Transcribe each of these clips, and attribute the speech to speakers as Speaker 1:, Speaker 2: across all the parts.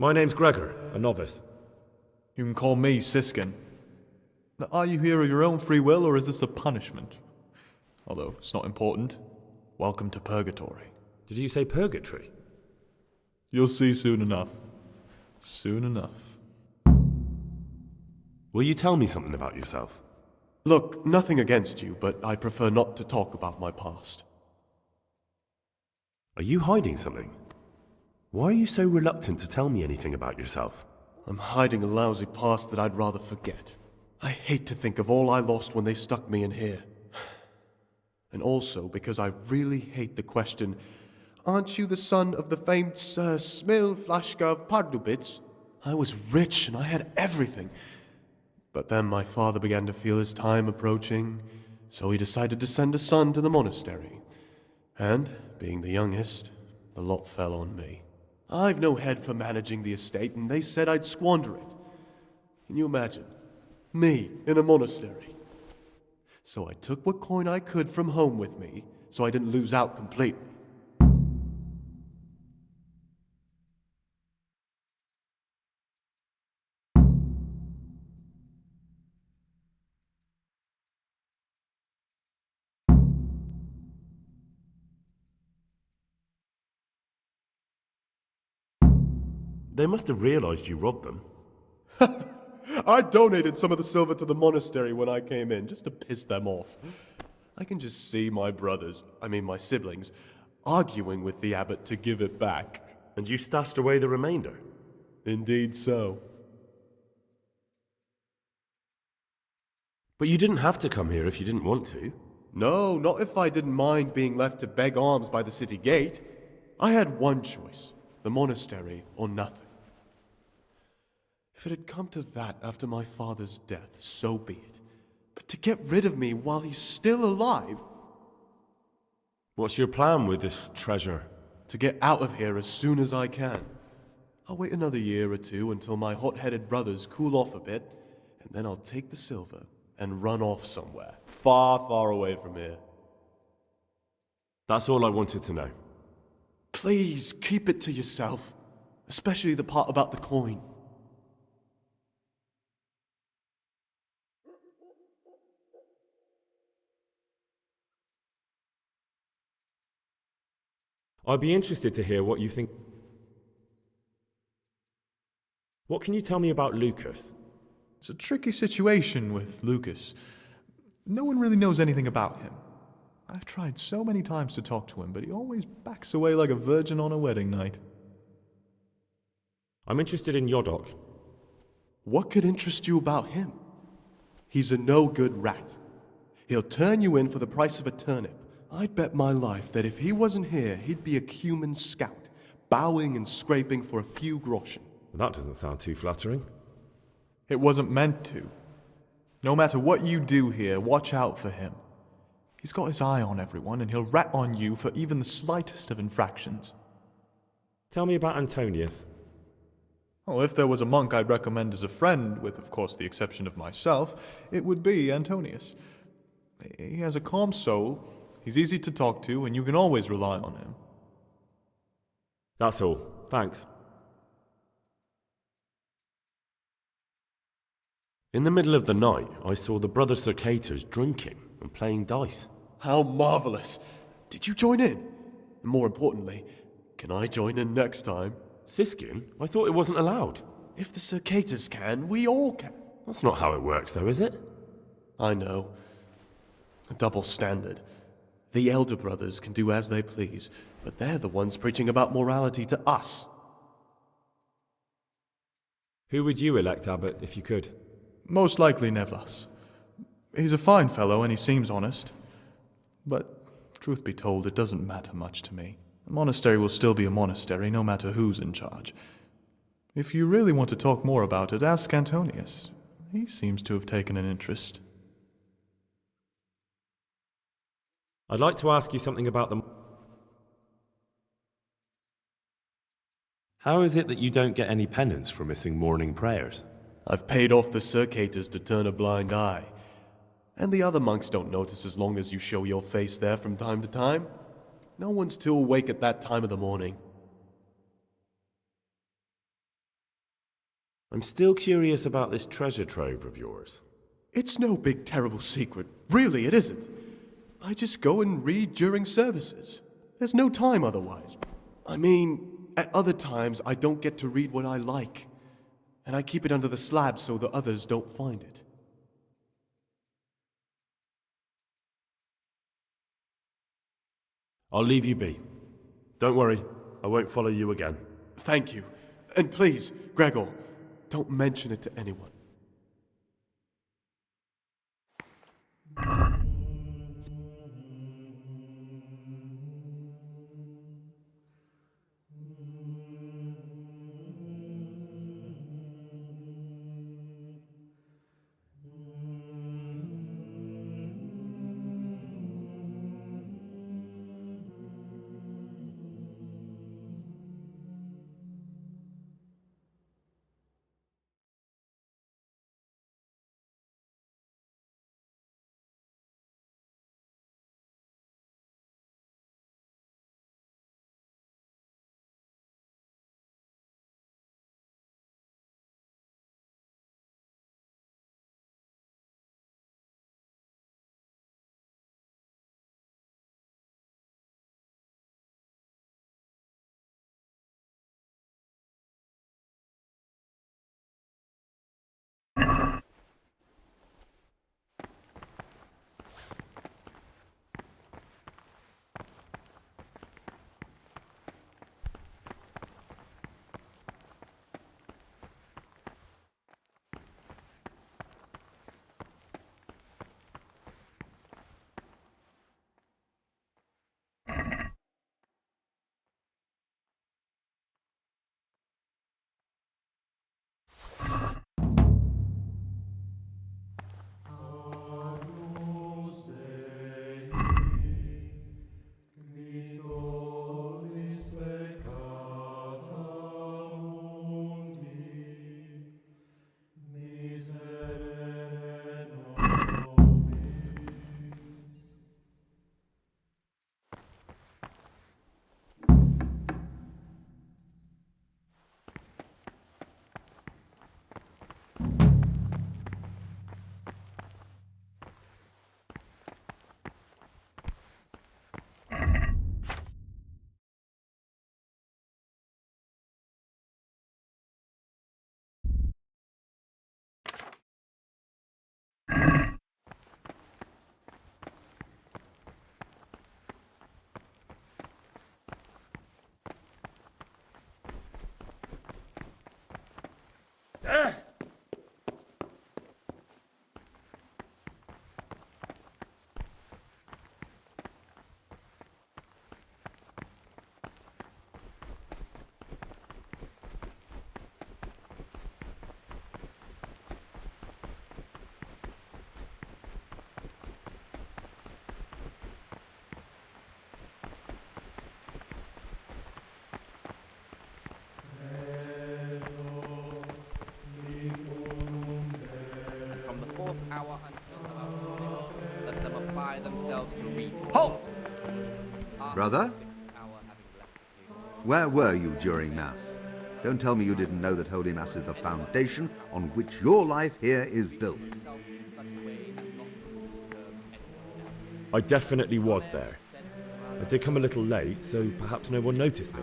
Speaker 1: My name's Gregor, a novice.
Speaker 2: You can call me Siskin. Now, are you here of your own free will, or is this a punishment? Although, it's not important. Welcome to Purgatory.
Speaker 1: Did you say purgatory?
Speaker 2: You'll see soon enough. Soon enough.
Speaker 1: Will you tell me something about yourself?
Speaker 3: Look, nothing against you, but I prefer not to talk about my past.
Speaker 1: Are you hiding something? Why are you so reluctant to tell me anything about yourself?
Speaker 3: I'm hiding a lousy past that I'd rather forget. I hate to think of all I lost when they stuck me in here. And also because I really hate the question, aren't you the son of the famed Sir Smil Flashka of Pardubitz? I was rich and I had everything. But then my father began to feel his time approaching, so he decided to send a son to the monastery. And, being the youngest, the lot fell on me. I've no head for managing the estate, and they said I'd squander it. Can you imagine? Me, in a monastery. So I took what coin I could from home with me, so I didn't lose out completely.
Speaker 1: They must have realized you robbed them.
Speaker 3: I donated some of the silver to the monastery when I came in, just to piss them off. I can just see my my siblings, arguing with the abbot to give it back.
Speaker 1: And you stashed away the remainder?
Speaker 3: Indeed so.
Speaker 1: But you didn't have to come here if you didn't want to.
Speaker 3: No, not if I didn't mind being left to beg alms by the city gate. I had one choice, the monastery or nothing. If it had come to that after my father's death, so be it. But to get rid of me while he's still alive...
Speaker 1: What's your plan with this treasure?
Speaker 3: To get out of here as soon as I can. I'll wait another year or two until my hot-headed brothers cool off a bit, and then I'll take the silver and run off somewhere, far, far away from here.
Speaker 1: That's all I wanted to know.
Speaker 3: Please, keep it to yourself. Especially the part about the coin.
Speaker 1: I'd be interested to hear what you think. What can you tell me about Lucas?
Speaker 2: It's a tricky situation with Lucas. No one really knows anything about him. I've tried so many times to talk to him, but he always backs away like a virgin on a wedding night.
Speaker 1: I'm interested in ZOTAC.
Speaker 3: What could interest you about him? He's a no-good rat. He'll turn you in for the price of a turnip. I'd bet my life that if he wasn't here, he'd be a cumin scout, bowing and scraping for a few groschen.
Speaker 1: That doesn't sound too flattering.
Speaker 2: It wasn't meant to. No matter what you do here, watch out for him. He's got his eye on everyone, and he'll rat on you for even the slightest of infractions.
Speaker 1: Tell me about Antonius.
Speaker 2: Oh, if there was a monk I'd recommend as a friend, with of course the exception of myself, it would be Antonius. He has a calm soul, he's easy to talk to, and you can always rely on him.
Speaker 1: That's all. Thanks. In the middle of the night, I saw the brother Circators drinking and playing dice.
Speaker 3: How marvelous! Did you join in? And more importantly, can I join in next time?
Speaker 1: Siskin? I thought it wasn't allowed.
Speaker 3: If the Circators can, we all can.
Speaker 1: That's not how it works, though, is it?
Speaker 3: I know. A double standard. The elder brothers can do as they please, but they're the ones preaching about morality to us.
Speaker 1: Who would you elect, Abbot, if you could?
Speaker 2: Most likely Nevlas. He's a fine fellow and he seems honest. But, truth be told, it doesn't matter much to me. The monastery will still be a monastery, no matter who's in charge. If you really want to talk more about it, ask Antonius. He seems to have taken an interest.
Speaker 1: I'd like to ask you something about the... How is it that you don't get any penance for missing morning prayers?
Speaker 3: I've paid off the Circators to turn a blind eye. And the other monks don't notice as long as you show your face there from time to time. No one's too awake at that time of the morning.
Speaker 1: I'm still curious about this treasure trove of yours.
Speaker 3: It's no big terrible secret. Really, it isn't. I just go and read during services. There's no time otherwise. I mean, at other times I don't get to read what I like. And I keep it under the slab so the others don't find it.
Speaker 1: I'll leave you be. Don't worry, I won't follow you again.
Speaker 3: Thank you. And please, Gregor, don't mention it to anyone.
Speaker 4: Hour until about 6. Let them apply themselves to read.
Speaker 5: Halt!
Speaker 4: After
Speaker 5: Brother?
Speaker 4: the 6th hour, having left the table,
Speaker 5: Where were you during Mass? Don't tell me you didn't know that Holy Mass is the foundation on which your life here is built.
Speaker 4: yourself in such a way as not to disturb anyone else.
Speaker 1: I definitely was there. I did come a little late, so perhaps no one noticed me.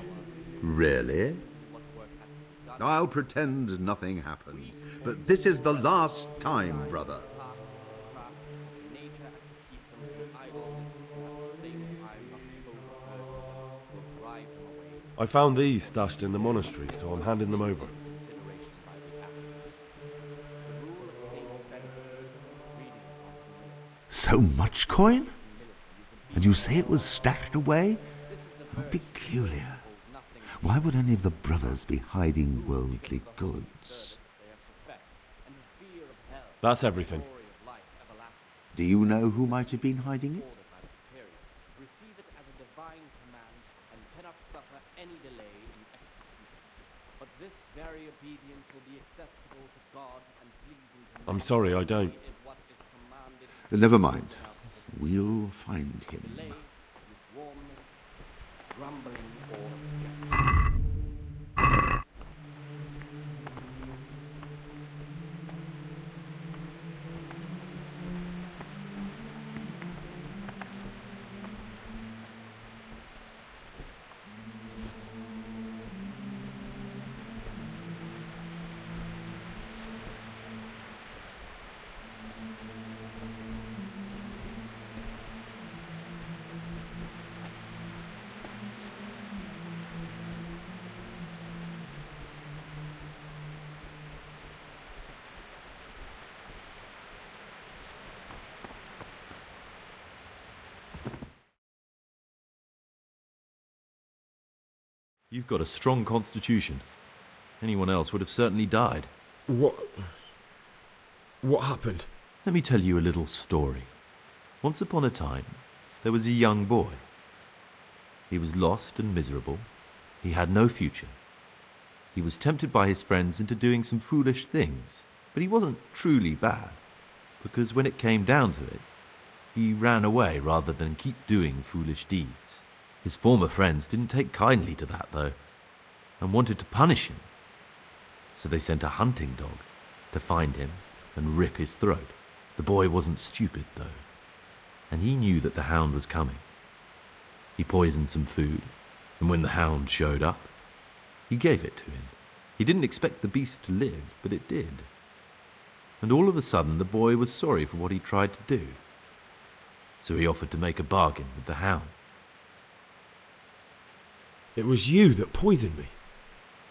Speaker 5: Really?
Speaker 4: What work has been done?
Speaker 5: I'll pretend nothing happened. But this is the last time, brother.
Speaker 4: Task and craft of such a nature as to keep them from idleness and at the same time not be overheard will drive them away
Speaker 1: I found these stashed in the monastery, so I'm handing them over.
Speaker 4: consideration by the actors. The rule of Saint Benedict, readings on humility.
Speaker 6: So much coin?
Speaker 4: Humility is a
Speaker 6: And you say it was stashed away?
Speaker 4: This is the
Speaker 6: How
Speaker 4: virtue
Speaker 6: peculiar.
Speaker 4: hold nothing
Speaker 6: Why would any of the brothers be hiding worldly goods?
Speaker 4: they perfect, and the fear of hell,
Speaker 1: That's everything.
Speaker 4: glory of life everlasting,
Speaker 6: Do you know who might have been hiding it?
Speaker 4: ordered by the superior. Receive it as a divine command, and cannot suffer any delay in executing it. But this very obedience will be acceptable to God and pleasing to
Speaker 1: I'm
Speaker 4: men,
Speaker 1: sorry, I don't.
Speaker 4: if what is commanded
Speaker 6: Never mind. We'll find him.
Speaker 4: delay with warmness, grumbling, or objection.
Speaker 7: You've got a strong constitution. Anyone else would have certainly died.
Speaker 8: What happened?
Speaker 7: Let me tell you a little story. Once upon a time, there was a young boy. He was lost and miserable. He had no future. He was tempted by his friends into doing some foolish things, but he wasn't truly bad, because when it came down to it, he ran away rather than keep doing foolish deeds. His former friends didn't take kindly to that, though, and wanted to punish him. So they sent a hunting dog to find him and rip his throat. The boy wasn't stupid, though, and he knew that the hound was coming. He poisoned some food, and when the hound showed up, he gave it to him. He didn't expect the beast to live, but it did. And all of a sudden, the boy was sorry for what he tried to do. So he offered to make a bargain with the hound.
Speaker 8: It was you that poisoned me.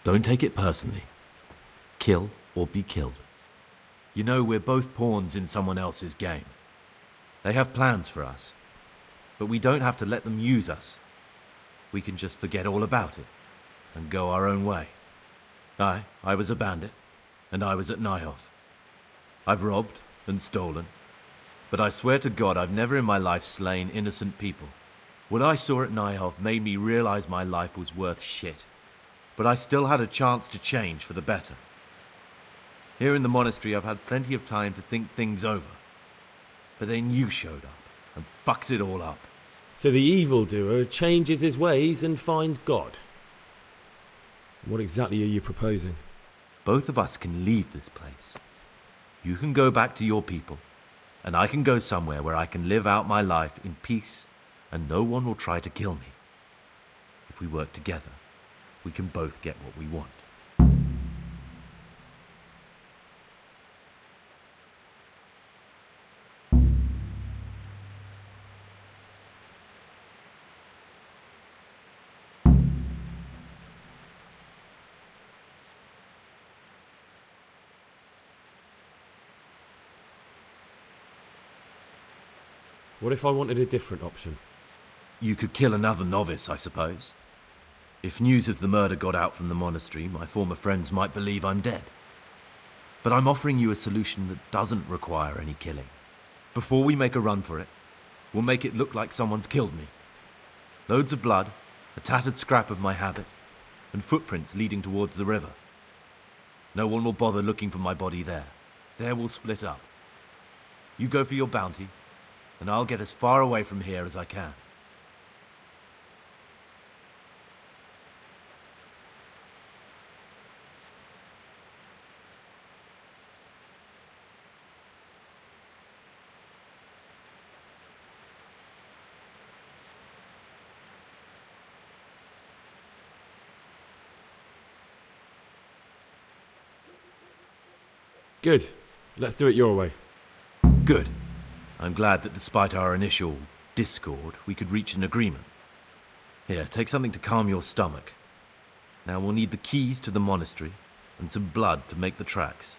Speaker 7: Don't take it personally. Kill or be killed. You know, we're both pawns in someone else's game. They have plans for us, but we don't have to let them use us. We can just forget all about it and go our own way. I was a bandit, and I was at Nyhoff. I've robbed and stolen, but I swear to God I've never in my life slain innocent people. What I saw at Nyhoff made me realize my life was worth shit, but I still had a chance to change for the better. Here in the monastery I've had plenty of time to think things over, but then you showed up and fucked it all up.
Speaker 8: So the evildoer changes his ways and finds God. What exactly are you proposing?
Speaker 7: Both of us can leave this place. You can go back to your people, and I can go somewhere where I can live out my life in peace and no one will try to kill me. If we work together, we can both get what we want.
Speaker 8: What if I wanted a different option?
Speaker 7: You could kill another novice, I suppose. If news of the murder got out from the monastery, my former friends might believe I'm dead. But I'm offering you a solution that doesn't require any killing. Before we make a run for it, we'll make it look like someone's killed me. Loads of blood, a tattered scrap of my habit, and footprints leading towards the river. No one will bother looking for my body there. There we'll split up. You go for your bounty, and I'll get as far away from here as I can.
Speaker 8: Good. Let's do it your way.
Speaker 7: Good. I'm glad that despite our initial discord, we could reach an agreement. Here, take something to calm your stomach. Now we'll need the keys to the monastery and some blood to make the tracks.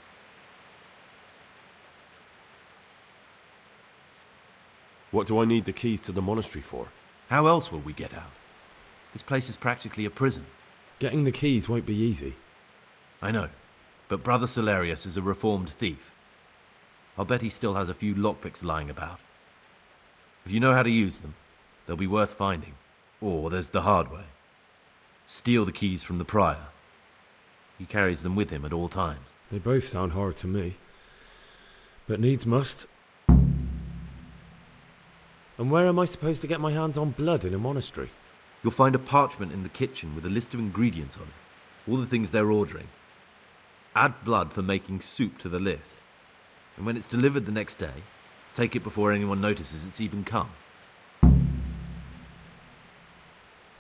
Speaker 1: What do I need the keys to the monastery for?
Speaker 7: How else will we get out? This place is practically a prison.
Speaker 8: Getting the keys won't be easy.
Speaker 7: I know, but Brother Solarius is a reformed thief. I'll bet he still has a few lockpicks lying about. If you know how to use them, they'll be worth finding. Or there's the hard way. Steal the keys from the prior. He carries them with him at all times.
Speaker 8: They both sound hard to me. But needs must. And where am I supposed to get my hands on blood in a monastery?
Speaker 7: You'll find a parchment in the kitchen with a list of ingredients on it. All the things they're ordering. Add blood for making soup to the list. And when it's delivered the next day, take it before anyone notices it's even come.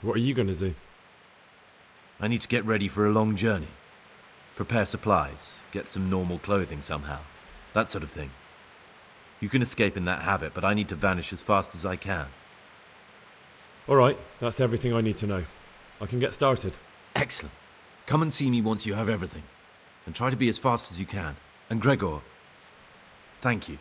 Speaker 8: What are you going to do?
Speaker 7: I need to get ready for a long journey. Prepare supplies, get some normal clothing somehow. That sort of thing. You can escape in that habit, but I need to vanish as fast as I can.
Speaker 8: Alright, that's everything I need to know. I can get started.
Speaker 7: Excellent. Come and see me once you have everything. And try to be as fast as you can. And Gregor, thank you.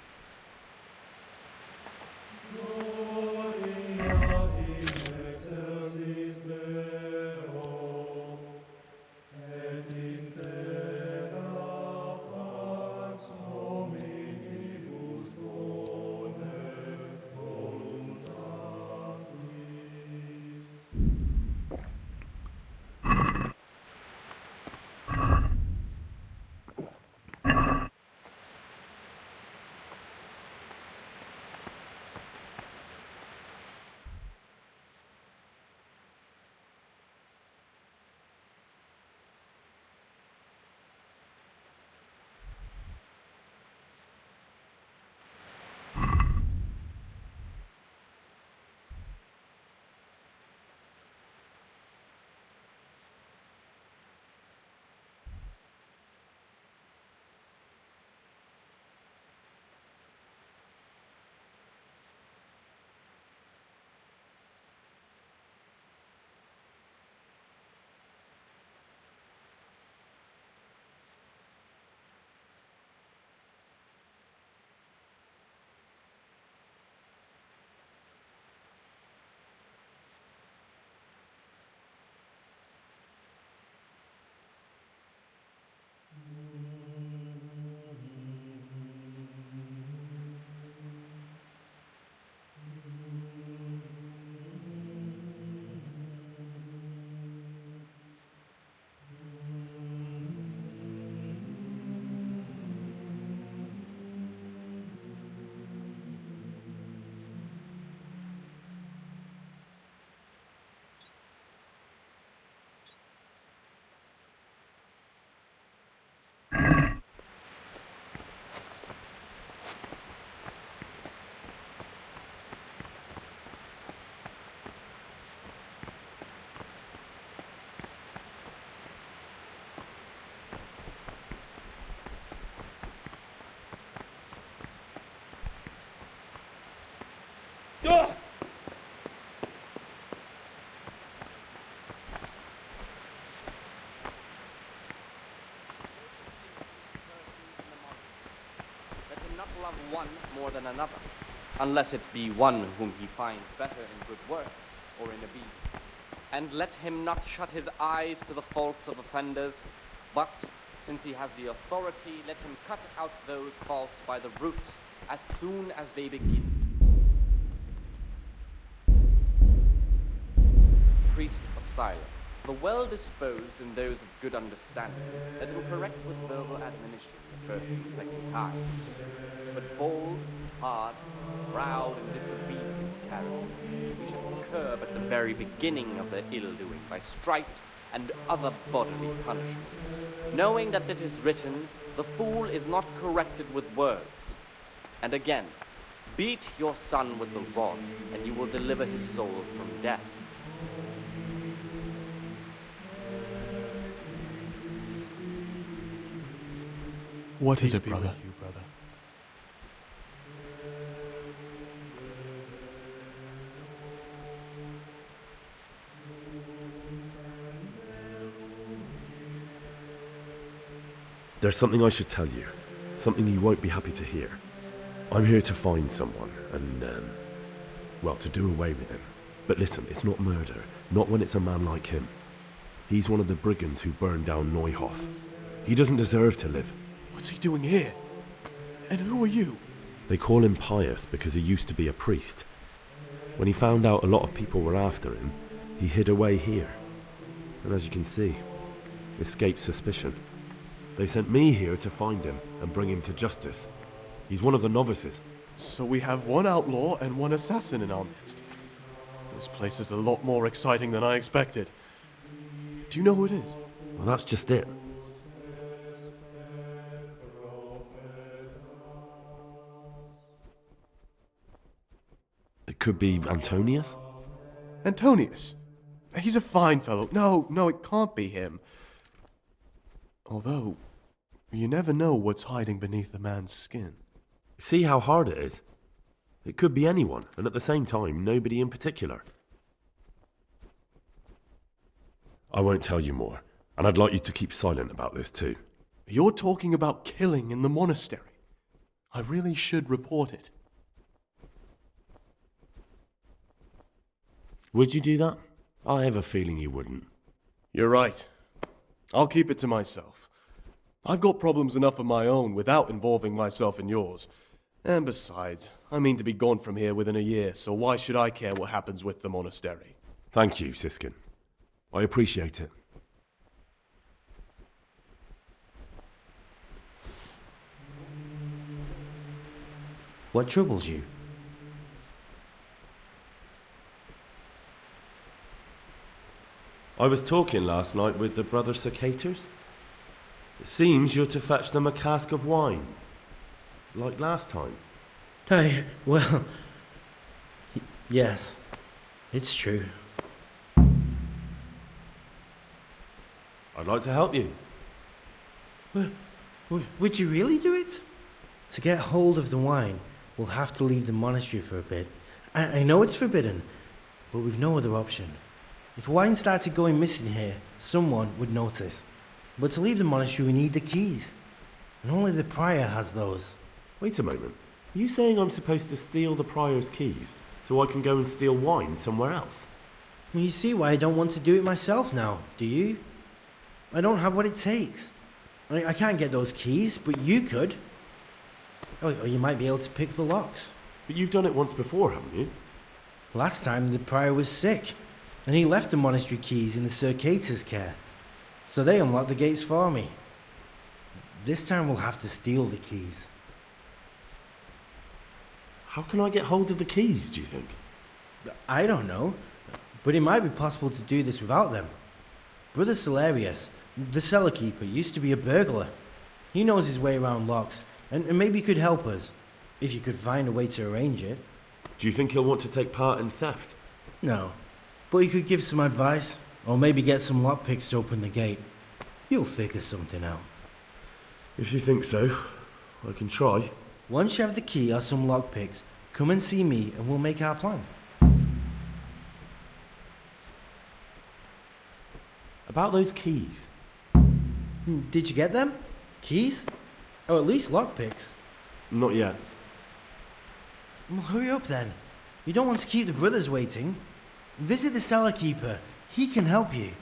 Speaker 4: love one more than another, unless it be one whom he finds better in good works or in obedience. And let him not shut his eyes to the faults of offenders, but, since he has the authority, let him cut out those faults by the roots as soon as they begin. Priest of silence, the well-disposed and those of good understanding, let him correct with verbal admonition the first and second time. But bold, hard, proud, and disobedient characters we should curb at the very beginning of their ill-doing by stripes and other bodily punishments, knowing that it is written, "The fool is not corrected with words." And again, beat your son with the rod, and you will deliver his soul from death.
Speaker 3: What is
Speaker 2: Peace
Speaker 3: it,
Speaker 2: be
Speaker 3: brother?
Speaker 2: with you, brother.
Speaker 1: There's something I should tell you. Something you won't be happy to hear. I'm here to find someone and, well, to do away with him. But listen, it's not murder. Not when it's a man like him. He's one of the brigands who burned down Neuhof. He doesn't deserve to live.
Speaker 3: What's he doing here? And who are you?
Speaker 1: They call him Pious because he used to be a priest. When he found out a lot of people were after him, he hid away here. And as you can see, escaped suspicion. They sent me here to find him and bring him to justice. He's one of the novices.
Speaker 3: So we have one outlaw and one assassin in our midst. This place is a lot more exciting than I expected. Do you know who it is?
Speaker 1: Well, that's just it. It could be Antonius?
Speaker 3: Antonius. He's a fine fellow. No, it can't be him. Although, you never know what's hiding beneath a man's skin.
Speaker 1: See how hard it is? It could be anyone, and at the same time, nobody in particular. I won't tell you more, and I'd like you to keep silent about this too.
Speaker 3: You're talking about killing in the monastery. I really should report it.
Speaker 1: Would you do that? I have a feeling you wouldn't.
Speaker 3: You're right. I'll keep it to myself. I've got problems enough of my own without involving myself in yours. And besides, I mean to be gone from here within a year, so why should I care what happens with the monastery?
Speaker 1: Thank you, Siskin. I appreciate it.
Speaker 9: What troubles you?
Speaker 1: I was talking last night with the brother Cicators. It seems you're to fetch them a cask of wine. Like last time.
Speaker 9: Well, yes, it's true.
Speaker 1: I'd like to help you.
Speaker 9: Would you really do it? To get hold of the wine, we'll have to leave the monastery for a bit. I know it's forbidden, but we've no other option. If wine started going missing here, someone would notice. But to leave the monastery, we need the keys. And only the prior has those.
Speaker 1: Wait a moment. Are you saying I'm supposed to steal the prior's keys so I can go and steal wine somewhere else?
Speaker 9: Well, you see why I don't want to do it myself now, do you? I don't have what it takes. I can't get those keys, but you could. Or you might be able to pick the locks.
Speaker 1: But you've done it once before, haven't you?
Speaker 9: Last time the prior was sick, and he left the monastery keys in the Circator's care. So they unlocked the gates for me. This time we'll have to steal the keys.
Speaker 1: How can I get hold of the keys, do you think?
Speaker 9: I don't know, but it might be possible to do this without them. Brother Celerius, the cellar keeper, used to be a burglar. He knows his way around locks, and maybe could help us, if you could find a way to arrange it.
Speaker 1: Do you think he'll want to take part in theft?
Speaker 9: No, but he could give some advice, or maybe get some lockpicks to open the gate. You'll figure something out.
Speaker 1: If you think so, I can try.
Speaker 9: Once you have the key or some lockpicks, come and see me and we'll make our plan.
Speaker 1: About those keys.
Speaker 9: Did you get them? Keys? Or at least lockpicks?
Speaker 1: Not yet.
Speaker 9: Well, hurry up then. You don't want to keep the brothers waiting. Visit the cellar keeper. He can help you.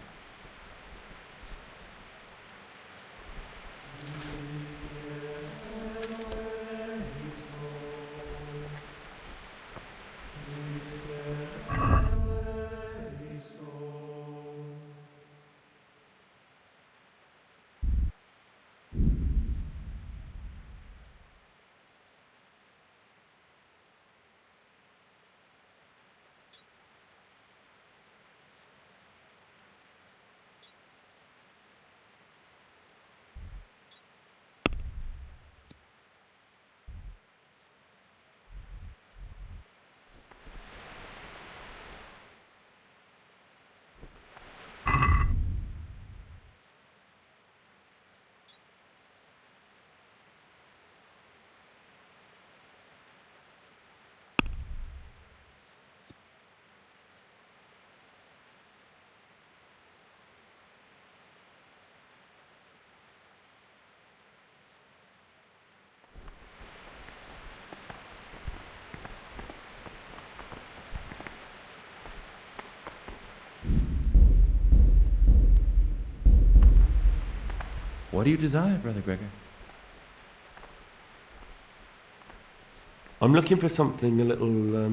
Speaker 10: What do you desire, Brother Gregor?
Speaker 1: I'm looking for something a little,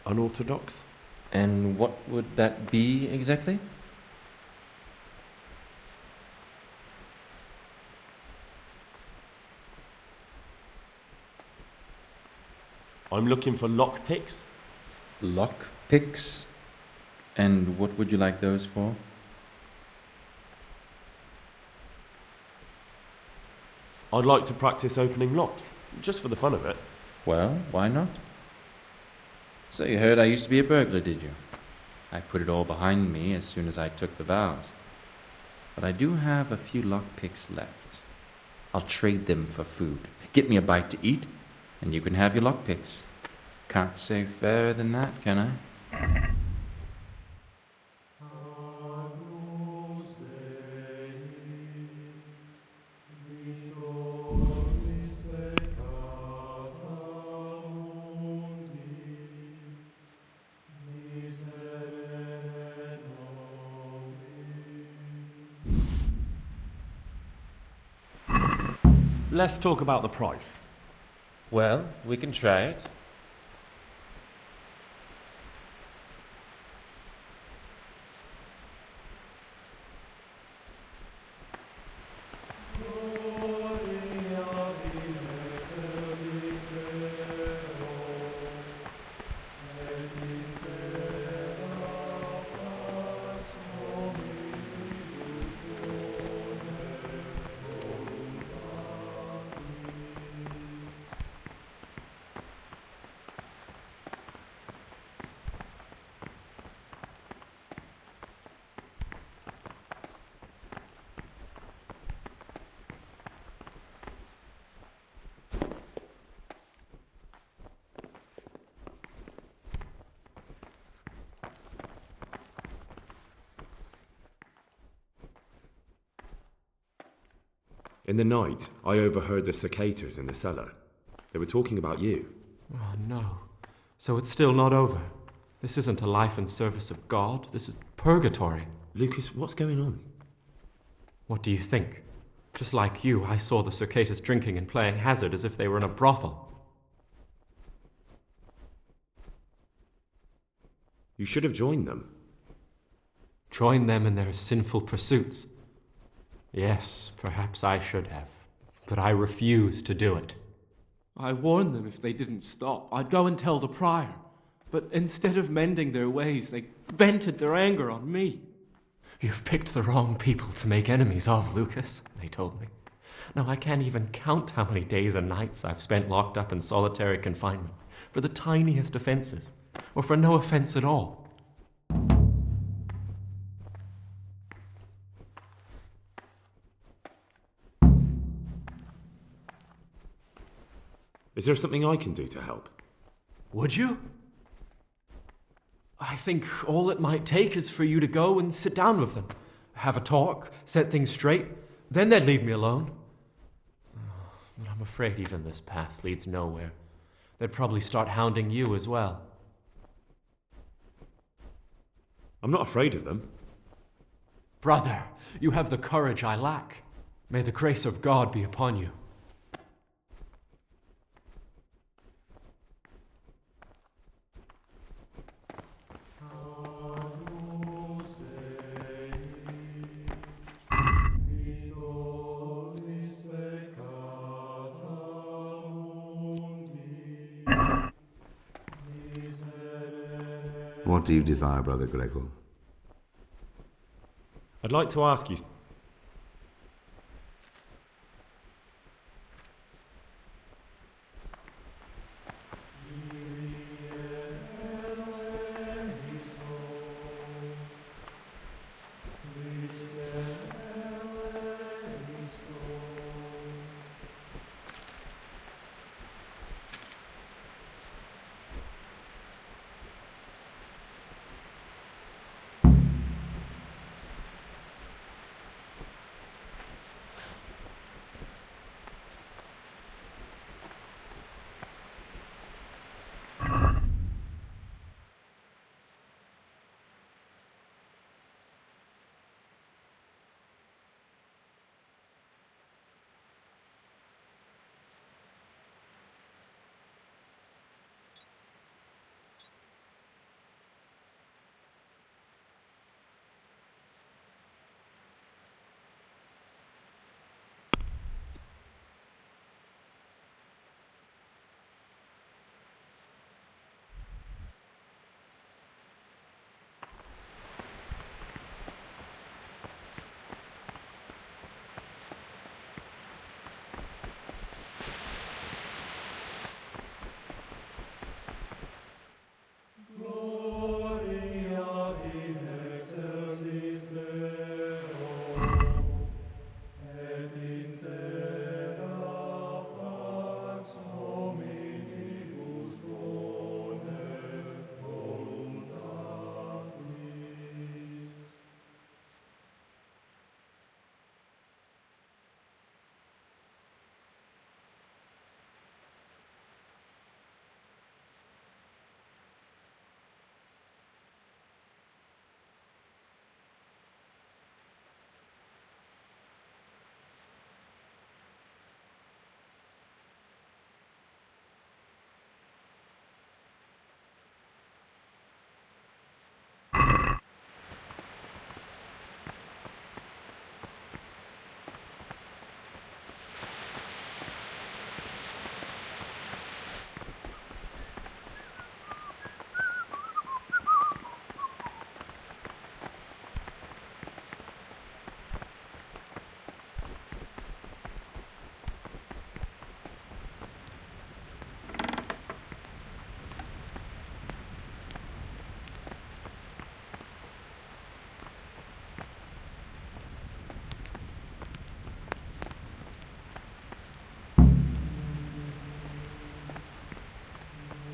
Speaker 1: unorthodox.
Speaker 10: And what would that be exactly?
Speaker 1: I'm looking for lockpicks.
Speaker 10: Lock picks? And what would you like those for?
Speaker 1: I'd like to practice opening locks, just for the fun of it.
Speaker 10: Well, why not? So you heard I used to be a burglar, did you? I put it all behind me as soon as I took the vows. But I do have a few lockpicks left. I'll trade them for food. Get me a bite to eat, and you can have your lockpicks. Can't say fairer than that, can I?
Speaker 1: Let's talk about the price.
Speaker 10: Well, we can try it.
Speaker 8: In the night, I overheard the cicadas in the cellar. They were talking about you.
Speaker 11: Oh, no. So it's still not over. This isn't a life in service of God. This is purgatory.
Speaker 8: Lucas, what's going on?
Speaker 11: What do you think? Just like you, I saw the cicadas drinking and playing hazard as if they were in a brothel.
Speaker 8: You should have joined them.
Speaker 11: Join them in their sinful pursuits. Yes, perhaps I should have, but I refuse to do it.
Speaker 12: I warned them if they didn't stop, I'd go and tell the prior. But instead of mending their ways, they vented their anger on me.
Speaker 11: You've picked the wrong people to make enemies of, Lucas, they told me. Now, I can't even count how many days and nights I've spent locked up in solitary confinement for the tiniest offenses, or for no offense at all.
Speaker 8: Is there something I can do to help?
Speaker 11: Would you? I think all it might take is for you to go and sit down with them, have a talk, set things straight, then they'd leave me alone. But I'm afraid even this path leads nowhere. They'd probably start hounding you as well.
Speaker 8: I'm not afraid of them.
Speaker 11: Brother, you have the courage I lack. May the grace of God be upon you.
Speaker 6: What do you desire, Brother Gregor?
Speaker 8: I'd like to ask you...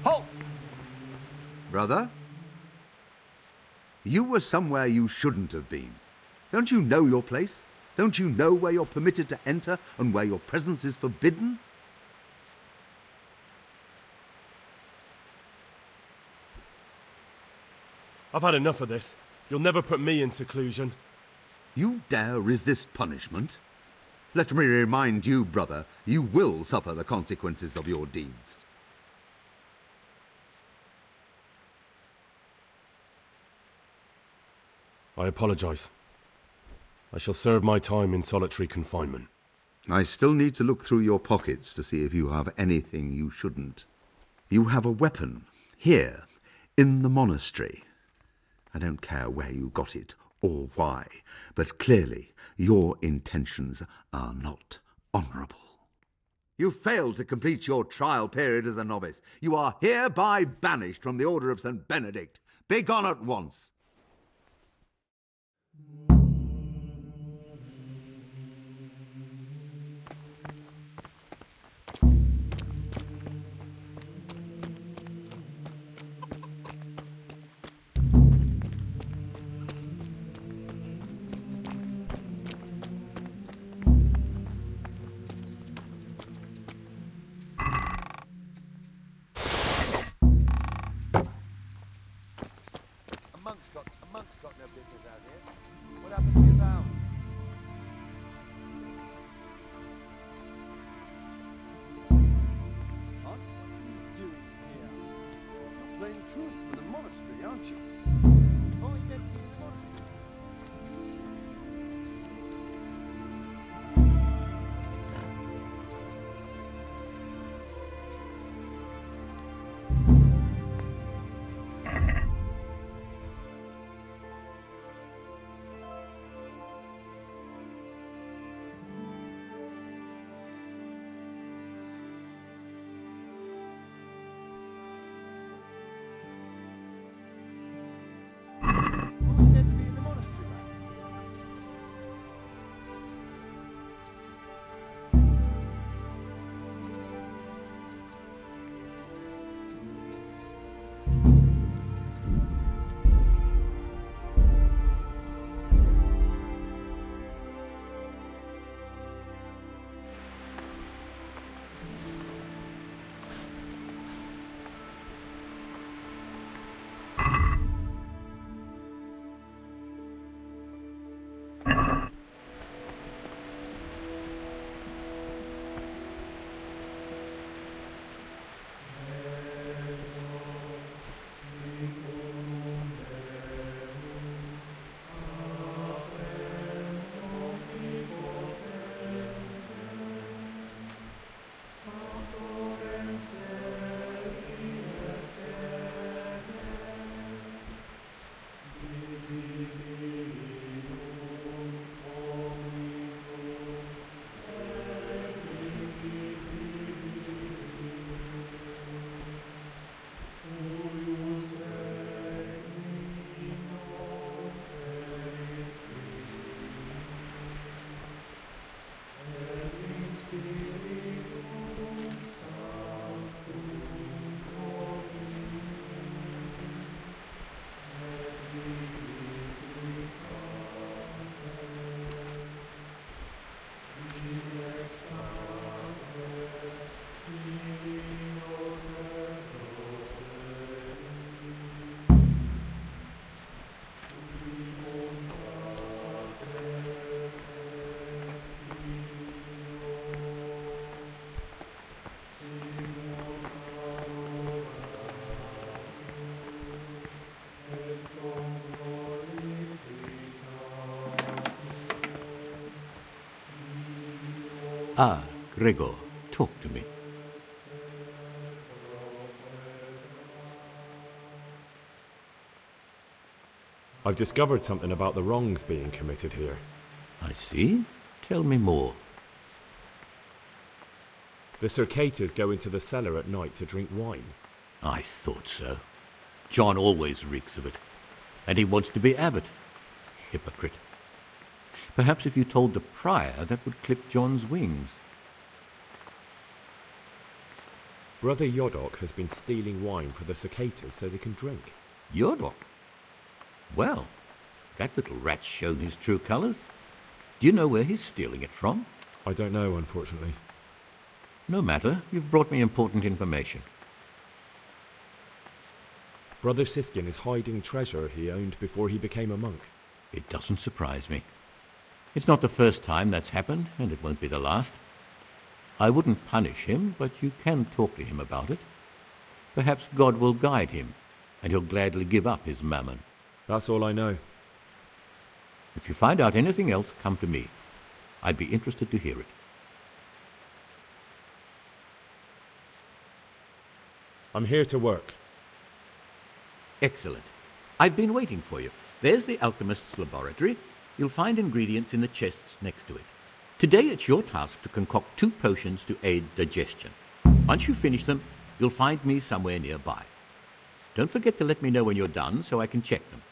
Speaker 5: Halt! Brother? You were somewhere you shouldn't have been. Don't you know your place? Don't you know where you're permitted to enter and where your presence is forbidden?
Speaker 1: I've had enough of this. You'll never put me in seclusion.
Speaker 5: You dare resist punishment? Let me remind you, brother, you will suffer the consequences of your deeds.
Speaker 1: I apologize. I shall serve my time in solitary confinement.
Speaker 5: I still need to look through your pockets to see if you have anything you shouldn't. You have a weapon, here, in the monastery. I don't care where you got it or why, but clearly your intentions are not honourable. You failed to complete your trial period as a novice. You are hereby banished from the Order of St. Benedict. Begone at once.
Speaker 4: no business out here. What happened to your vows?
Speaker 13: What are you doing here? You're playing truant for the monastery, aren't you?
Speaker 4: Oh, you meant to be in the monastery. Oh, you meant to be in the monastery, lad.
Speaker 6: Ah, Gregor, talk to me.
Speaker 8: I've discovered something about the wrongs being committed here.
Speaker 6: I see. Tell me more.
Speaker 8: The Circators go into the cellar at night to drink wine.
Speaker 6: I thought so. John always reeks of it. And he wants to be abbot. Hypocrite. Perhaps if you told the prior, that would clip John's wings.
Speaker 8: Brother Yodok has been stealing wine for the Circators so they can drink.
Speaker 6: Yodok? Well, that little rat's shown his true colours. Do you know where he's stealing it from?
Speaker 8: I don't know, unfortunately.
Speaker 6: No matter. You've brought me important information.
Speaker 8: Brother Siskin is hiding treasure he owned before he became a monk.
Speaker 6: It doesn't surprise me. It's not the first time that's happened, and it won't be the last. I wouldn't punish him, but you can talk to him about it. Perhaps God will guide him, and he'll gladly give up his mammon.
Speaker 8: That's all I know.
Speaker 6: If you find out anything else, come to me. I'd be interested to hear it.
Speaker 8: I'm here to work.
Speaker 6: Excellent. I've been waiting for you. There's the alchemist's laboratory. You'll find ingredients in the chests next to it. Today it's your task to concoct 2 potions to aid digestion. Once you finish them, you'll find me somewhere nearby. Don't forget to let me know when you're done so I can check them.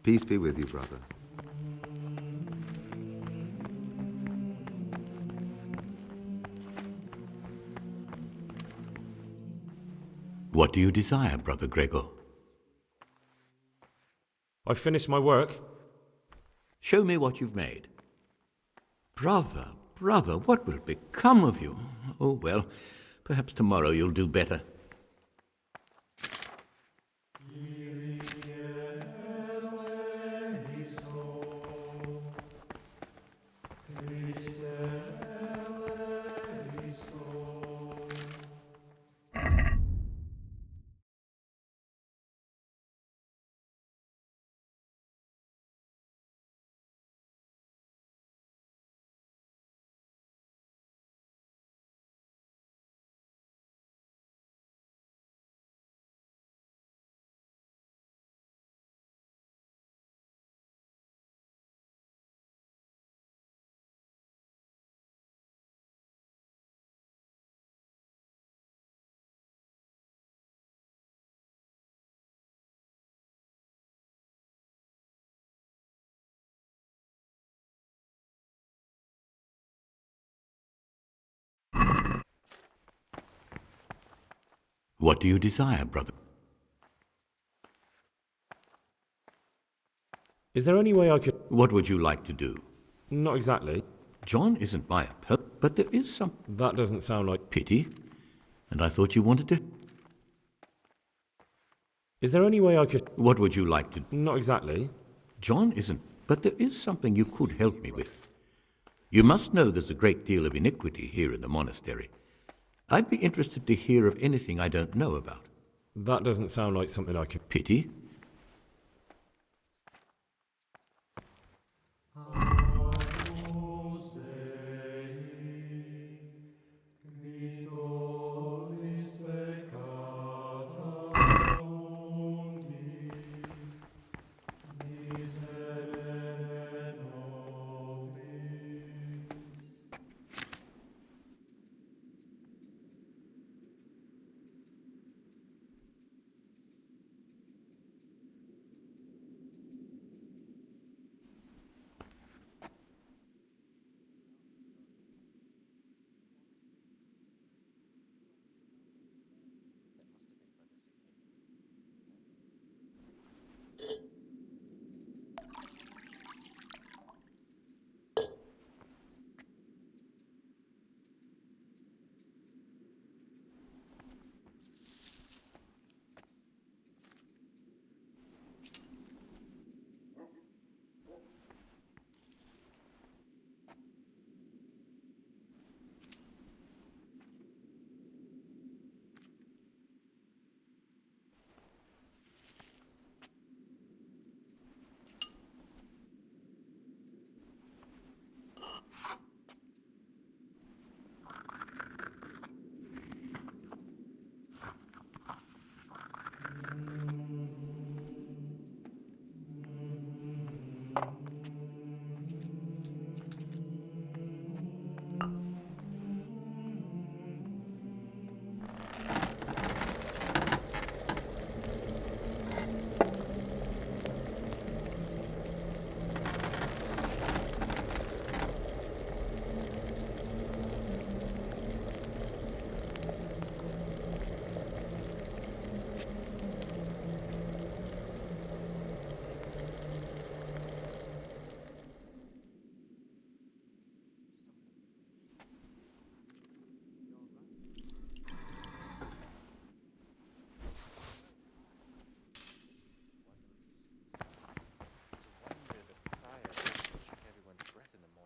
Speaker 5: Peace be with you, brother.
Speaker 6: What do you desire, Brother Gregor?
Speaker 8: I've finished my work.
Speaker 6: Show me what you've made. Brother, what will become of you? Oh, well, perhaps tomorrow you'll do better. What do you desire, brother?
Speaker 8: Is there any way I could...
Speaker 6: What would you like to do?
Speaker 8: Not exactly.
Speaker 6: John isn't my opponent, but there is some...
Speaker 8: That doesn't sound like...
Speaker 6: Pity. And I thought you wanted to...
Speaker 8: Is there any way I could...
Speaker 6: What would you like to...
Speaker 8: Not exactly.
Speaker 6: John isn't, but there is something you could help me with. You must know there's a great deal of iniquity here in the monastery. I'd be interested to hear of anything I don't know about.
Speaker 8: That doesn't sound like something I could...
Speaker 6: Pity?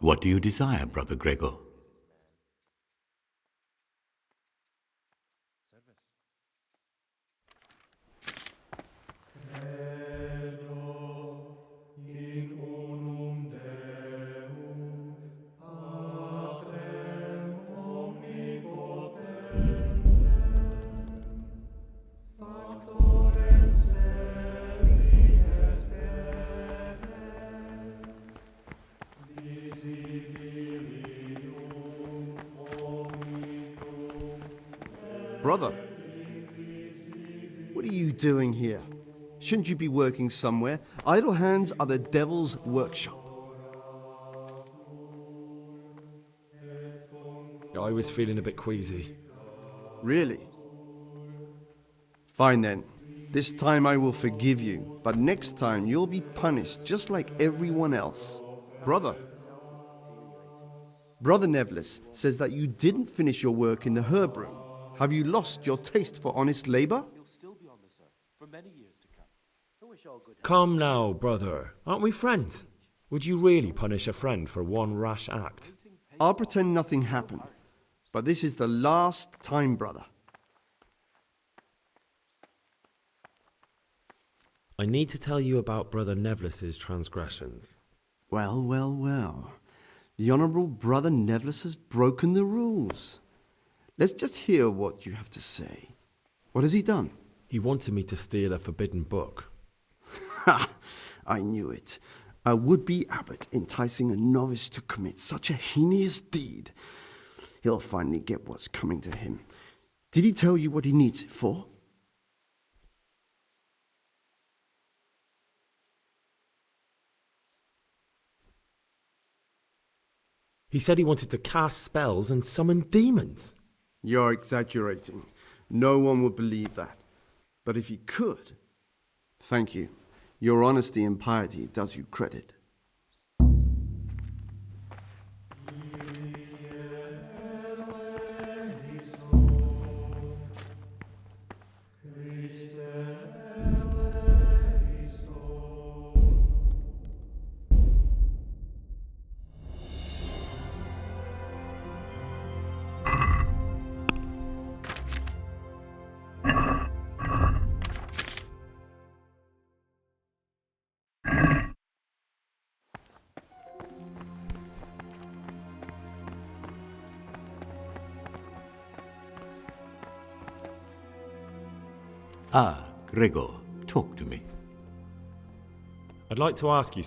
Speaker 6: What do you desire, Brother Gregor?
Speaker 13: Brother, what are you doing here? Shouldn't you be working somewhere? Idle hands are the devil's workshop.
Speaker 8: I was feeling a bit queasy.
Speaker 13: Really? Fine then. This time I will forgive you, but next time you'll be punished just like everyone else. Brother Nevlis says that you didn't finish your work in the herb room. Have you lost your taste for honest labor?
Speaker 8: Come now, brother. Aren't we friends? Would you really punish a friend for one rash act?
Speaker 13: I'll pretend nothing happened, but this is the last time, brother.
Speaker 8: I need to tell you about Brother Nevlis's transgressions.
Speaker 13: Well. The Honourable Brother Nevlis has broken the rules. Let's just hear what you have to say. What has he done?
Speaker 8: He wanted me to steal a forbidden book.
Speaker 13: Ha! I knew it. A would-be abbot enticing a novice to commit such a heinous deed. He'll finally get what's coming to him. Did he tell you what he needs it for?
Speaker 8: He said he wanted to cast spells and summon demons.
Speaker 13: You're exaggerating. No one would believe that. But if he could, thank you. Your honesty and piety does you credit.
Speaker 6: Ah, Gregor, talk to me.
Speaker 8: I'd like to ask you.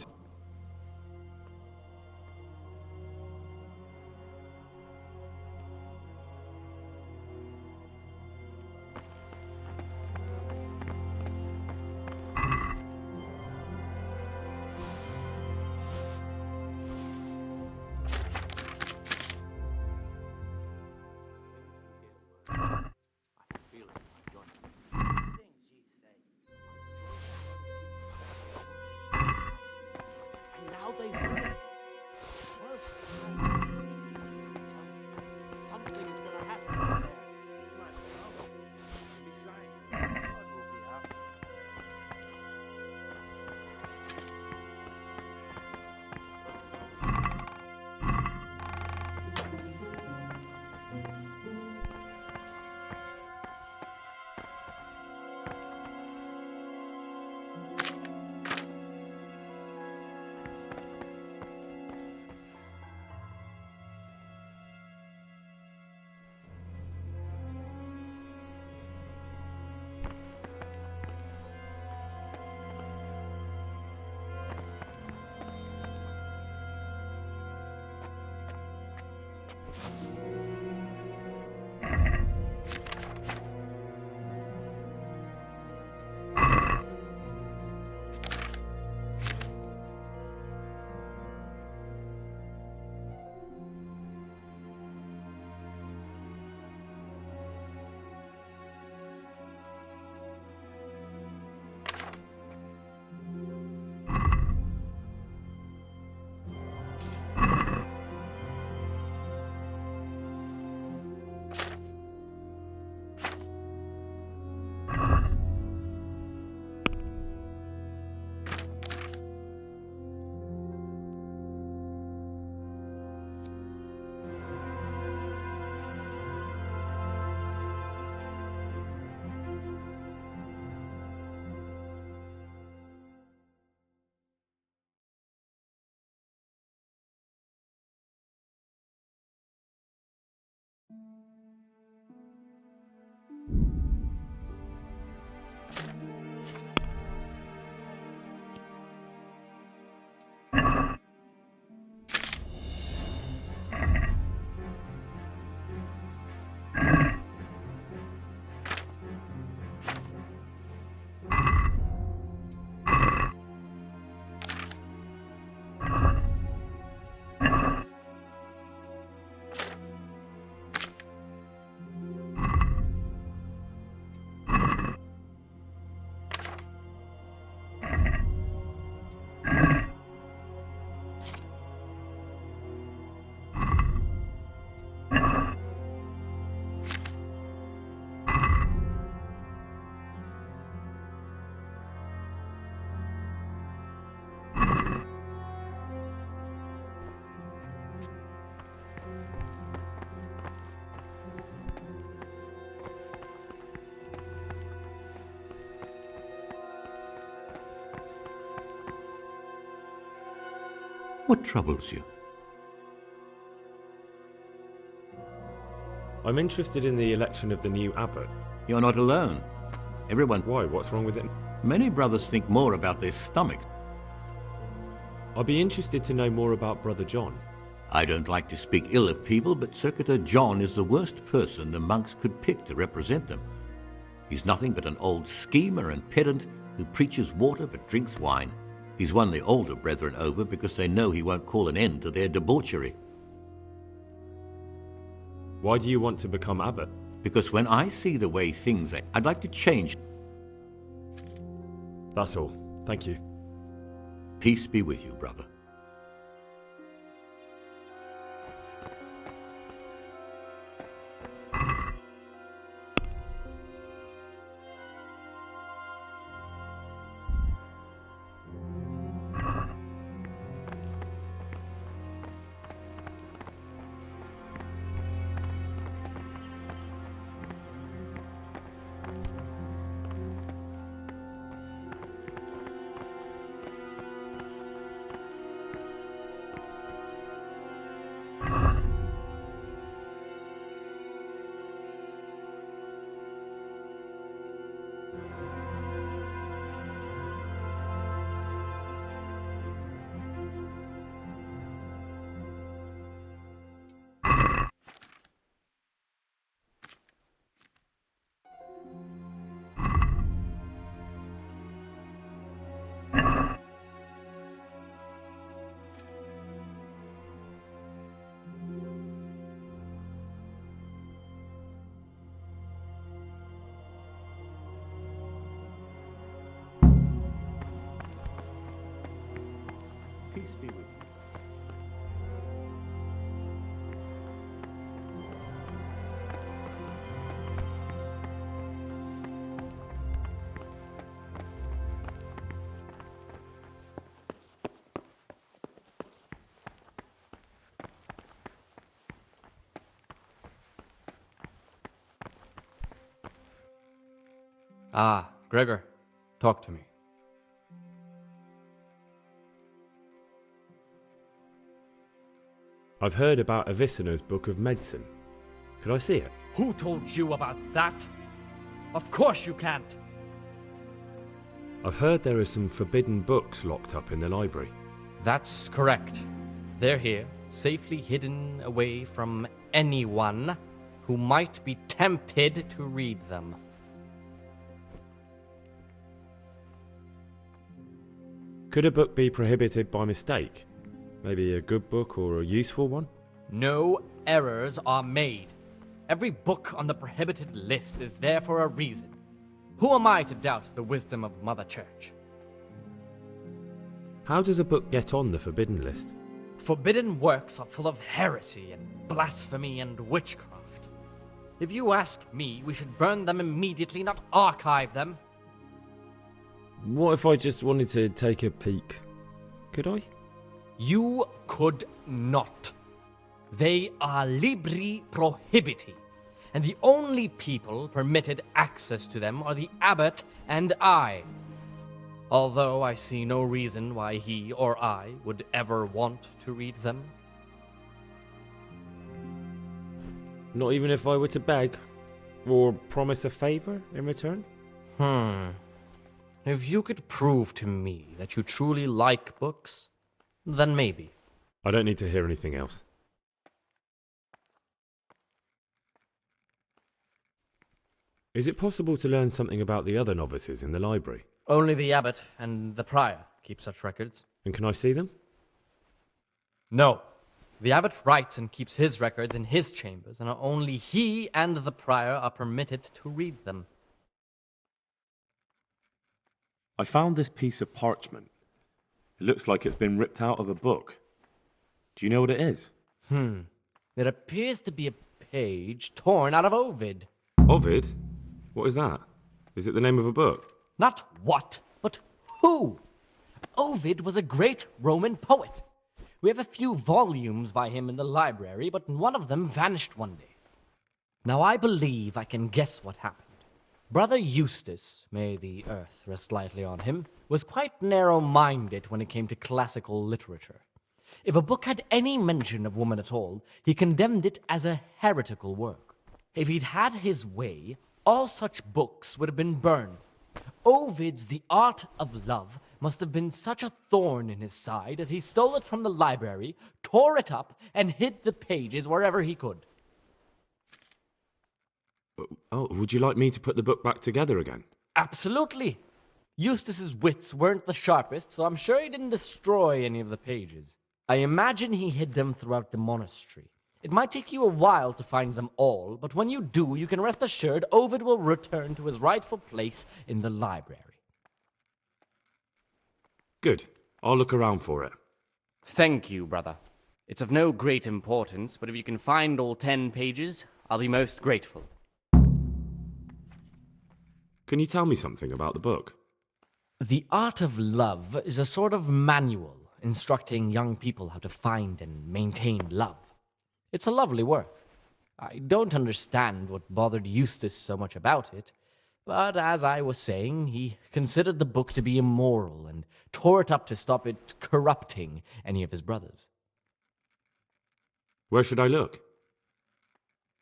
Speaker 6: What troubles you?
Speaker 8: I'm interested in the election of the new abbot.
Speaker 6: You're not alone. Everyone...
Speaker 8: Why? What's wrong with it?
Speaker 6: Many brothers think more about their stomach.
Speaker 8: I'd be interested to know more about Brother John.
Speaker 6: I don't like to speak ill of people, but Circuitor John is the worst person the monks could pick to represent them. He's nothing but an old schemer and pedant who preaches water but drinks wine. He's won the older brethren over because they know he won't call an end to their debauchery.
Speaker 8: Why do you want to become abbot?
Speaker 6: Because when I see the way things are, I'd like to change.
Speaker 8: That's all. Thank you.
Speaker 6: Peace be with you, brother.
Speaker 14: Ah, Gregor, talk to me.
Speaker 8: I've heard about Avicenna's Book of Medicine. Could I see it?
Speaker 15: Who told you about that? Of course you can't.
Speaker 8: I've heard there are some forbidden books locked up in the library.
Speaker 15: That's correct. They're here, safely hidden away from anyone who might be tempted to read them.
Speaker 8: Could a book be prohibited by mistake? Maybe a good book or a useful one?
Speaker 15: No errors are made. Every book on the prohibited list is there for a reason. Who am I to doubt the wisdom of Mother Church?
Speaker 8: How does a book get on the forbidden list?
Speaker 15: Forbidden works are full of heresy and blasphemy and witchcraft. If you ask me, we should burn them immediately, not archive them.
Speaker 8: What if I just wanted to take a peek? Could I?
Speaker 15: You could not. They are libri prohibiti, and the only people permitted access to them are the abbot and I. Although I see no reason why he or I would ever want to read them.
Speaker 8: Not even if I were to beg? Or promise a favour in return?
Speaker 15: If you could prove to me that you truly like books, then maybe.
Speaker 8: I don't need to hear anything else. Is it possible to learn something about the other novices in the library?
Speaker 15: Only the abbot and the prior keep such records.
Speaker 8: And can I see them?
Speaker 15: No. The abbot writes and keeps his records in his chambers, and only he and the prior are permitted to read them.
Speaker 1: I found this piece of parchment. It looks like it's been ripped out of a book. Do you know what it is?
Speaker 15: It appears to be a page torn out of Ovid.
Speaker 8: Ovid? What is that? Is it the name of a book?
Speaker 15: Not what, but who. Ovid was a great Roman poet. We have a few volumes by him in the library, but one of them vanished one day. Now I believe I can guess what happened. Brother Eustace, may the earth rest lightly on him, was quite narrow-minded when it came to classical literature. If a book had any mention of woman at all, he condemned it as a heretical work. If he'd had his way, all such books would have been burned. Ovid's The Art of Love must have been such a thorn in his side that he stole it from the library, tore it up, and hid the pages wherever he could.
Speaker 8: Oh, would you like me to put the book back together again?
Speaker 15: Absolutely. Eustace's wits weren't the sharpest, so I'm sure he didn't destroy any of the pages. I imagine he hid them throughout the monastery. It might take you a while to find them all, but when you do, you can rest assured Ovid will return to his rightful place in the library.
Speaker 8: Good. I'll look around for it.
Speaker 15: Thank you, brother. It's of no great importance, but if you can find all 10 pages, I'll be most grateful.
Speaker 8: Can you tell me something about the book?
Speaker 15: The Art of Love is a sort of manual instructing young people how to find and maintain love. It's a lovely work. I don't understand what bothered Eustace so much about it, but as I was saying, he considered the book to be immoral and tore it up to stop it corrupting any of his brothers.
Speaker 8: Where should I look?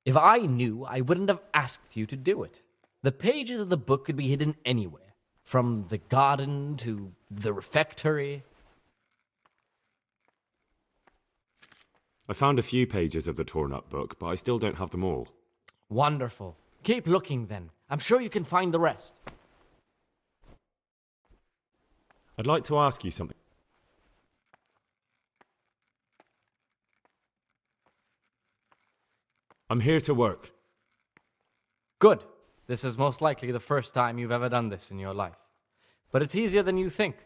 Speaker 15: If I knew, I wouldn't have asked you to do it. The pages of the book could be hidden anywhere, from the garden to the refectory.
Speaker 8: I found a few pages of the torn-up book, but I still don't have them all.
Speaker 15: Wonderful. Keep looking, then. I'm sure you can find the rest.
Speaker 8: I'd like to ask you something. I'm here to work.
Speaker 15: Good. This is most likely the first time you've ever done this in your life. But it's easier than you think.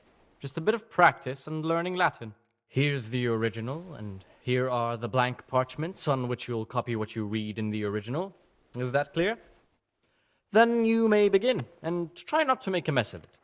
Speaker 15: Just a bit of practice and learning Latin. Here's the original, and here are the blank parchments on which you'll copy what you read in the original. Is that clear? Then you may begin, and try not to make a mess of it.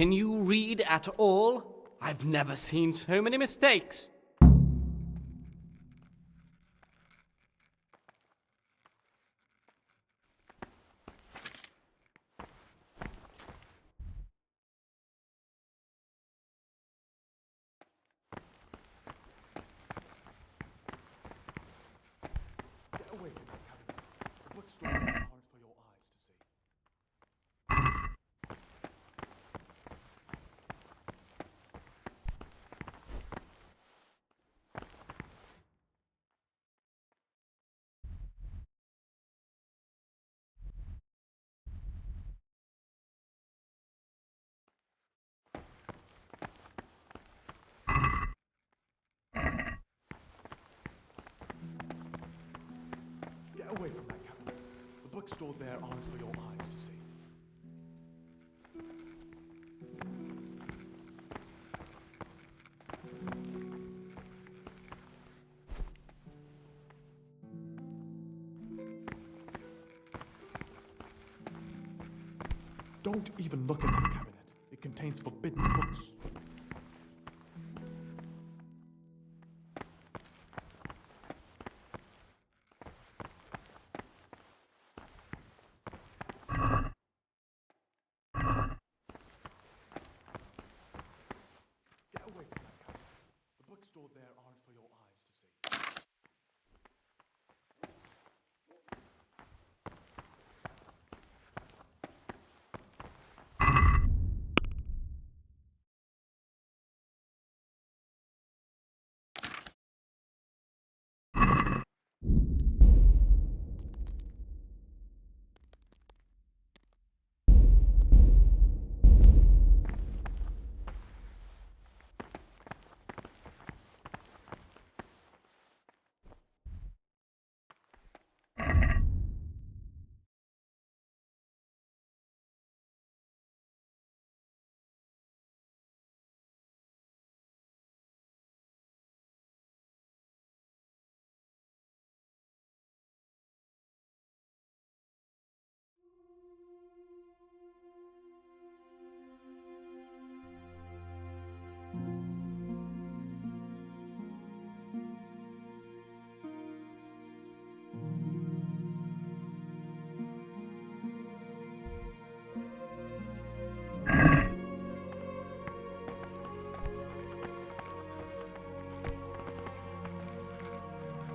Speaker 4: Can you read at all? I've never seen so many mistakes.
Speaker 3: Get away from that cabinet. The bookstore aren't for your eyes to see. Get away from that cabinet. The books stored there aren't for your eyes to see. Don't even look at that cabinet. It contains forbidden books. Get away from that cabinet. The books stored there aren't for your eyes to see.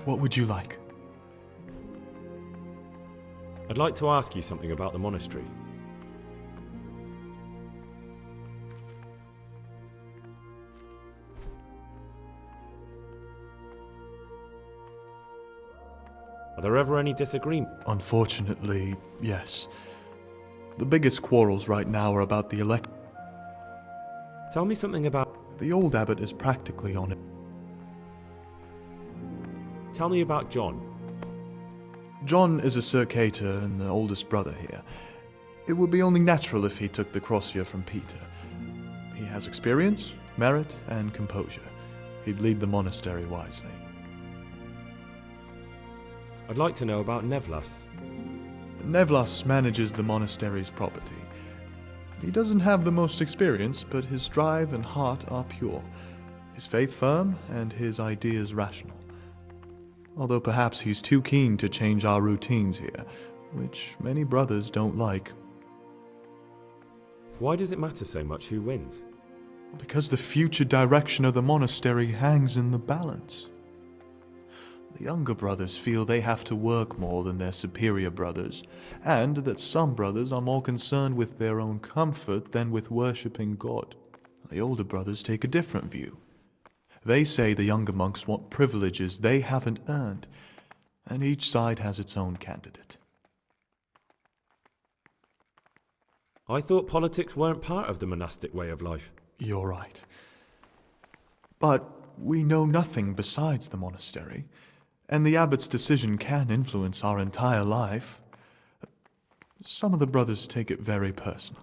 Speaker 3: What would you like?
Speaker 8: I'd like to ask you something about the monastery. Are there ever any disagreements?
Speaker 3: Unfortunately, yes. The biggest quarrels right now are about the elect.
Speaker 8: Tell me something about...
Speaker 3: The old abbot is practically on it.
Speaker 8: Tell me about John.
Speaker 3: John is a Circator and the oldest brother here. It would be only natural if he took the crosier from Peter. He has experience, merit, and composure. He'd lead the monastery wisely.
Speaker 8: I'd like to know about Nevlas.
Speaker 3: Nevlas manages the monastery's property. He doesn't have the most experience, but his drive and heart are pure. His faith firm, and his ideas rational. Although perhaps he's too keen to change our routines here, which many brothers don't like.
Speaker 8: Why does it matter so much who wins?
Speaker 3: Because the future direction of the monastery hangs in the balance. The younger brothers feel they have to work more than their superior brothers, and that some brothers are more concerned with their own comfort than with worshipping God. The older brothers take a different view. They say the younger monks want privileges they haven't earned, and each side has its own candidate.
Speaker 8: I thought politics weren't part of the monastic way of life.
Speaker 3: You're right. But we know nothing besides the monastery, and the abbot's decision can influence our entire life. Some of the brothers take it very personally.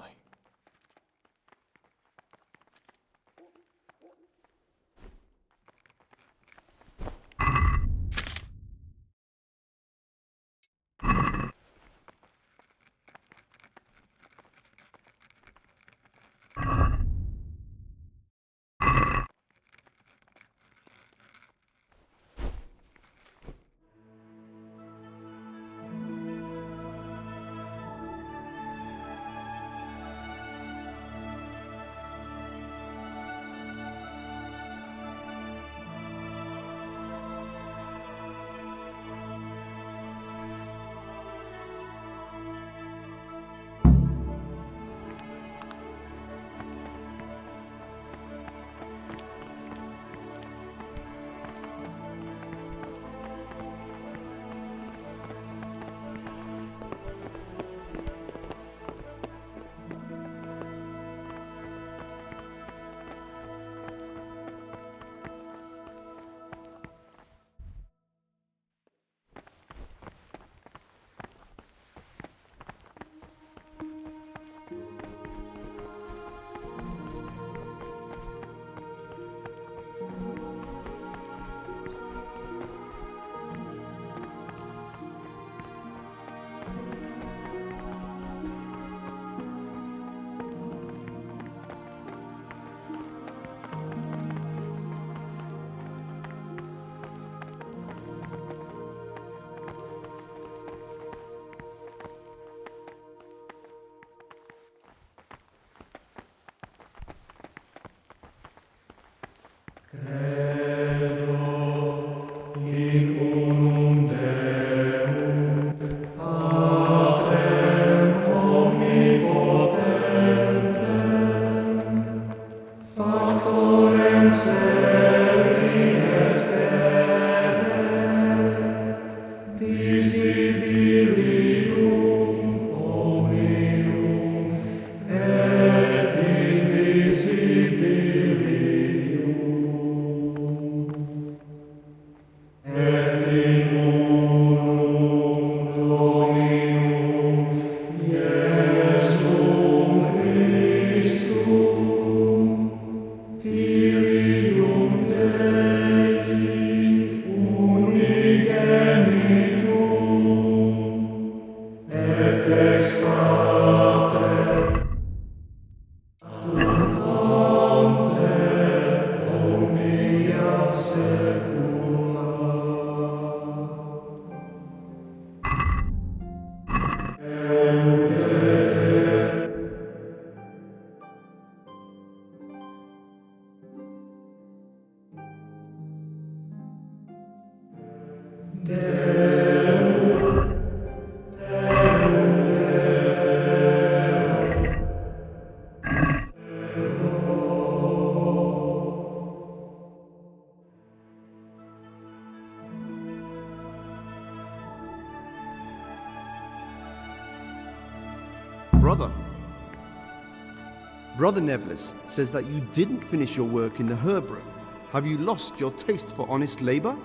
Speaker 13: Brother Nevlis says that you didn't finish your work in the herb room. Have you lost your taste for honest labor?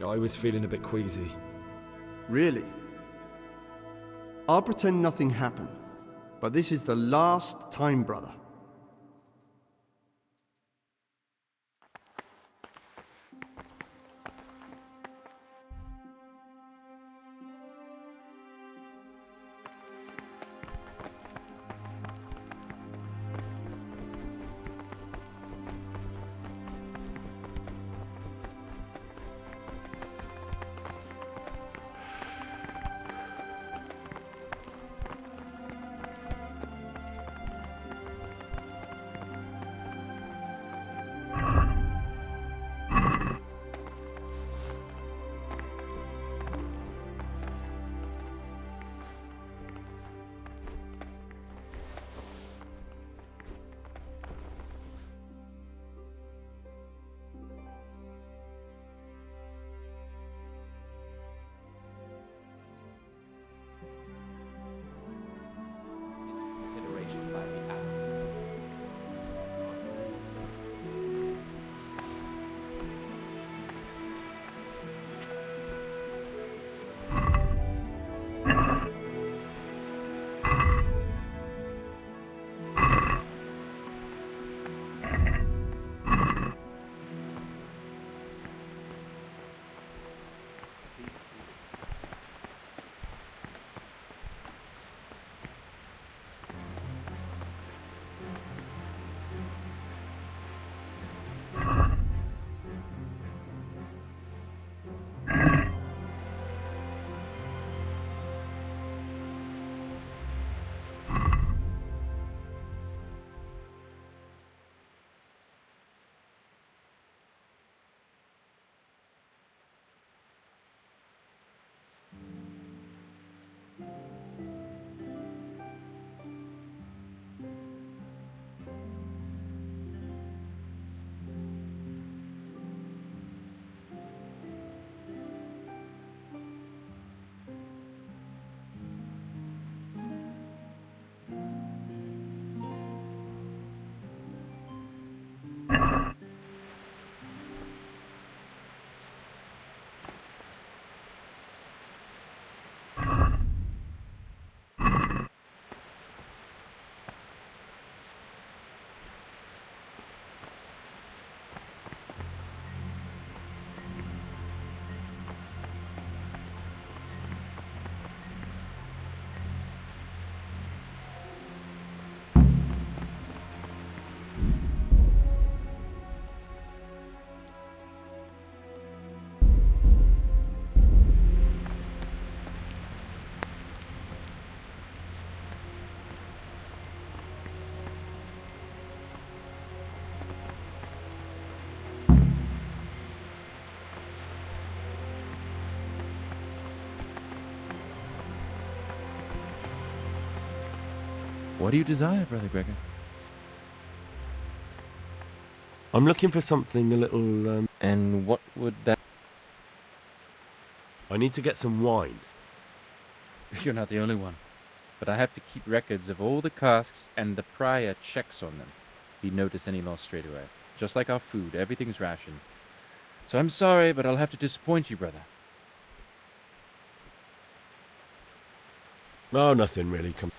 Speaker 8: I was feeling a bit queasy.
Speaker 13: Really? I'll pretend nothing happened, but this is the last time, brother.
Speaker 4: Consideration by the applicant.
Speaker 10: What do you desire, Brother Gregor?
Speaker 1: I'm looking for something a little,
Speaker 10: And what would that...
Speaker 1: I need to get some wine.
Speaker 10: You're not the only one. But I have to keep records of all the casks, and the prior checks on them. He'd notice any loss straight away. Just like our food, everything's rationed. So I'm sorry, but I'll have to disappoint you, brother.
Speaker 1: Oh, nothing really. Come.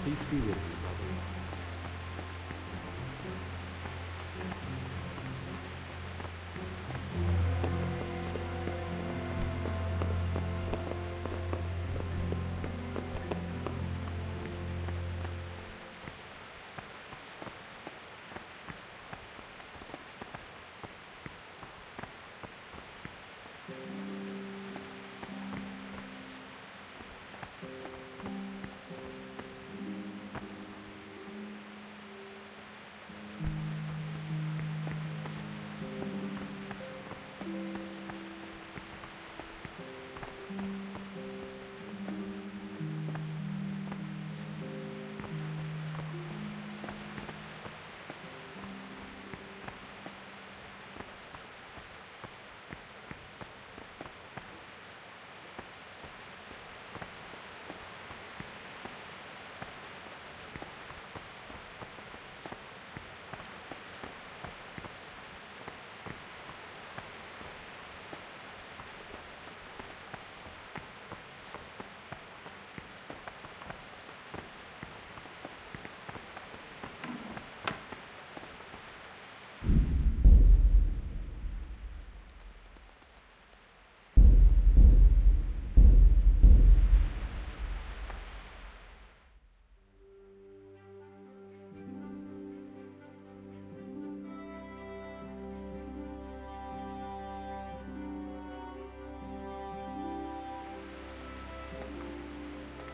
Speaker 11: Peace be with you, brother.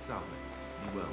Speaker 7: Salve, be well.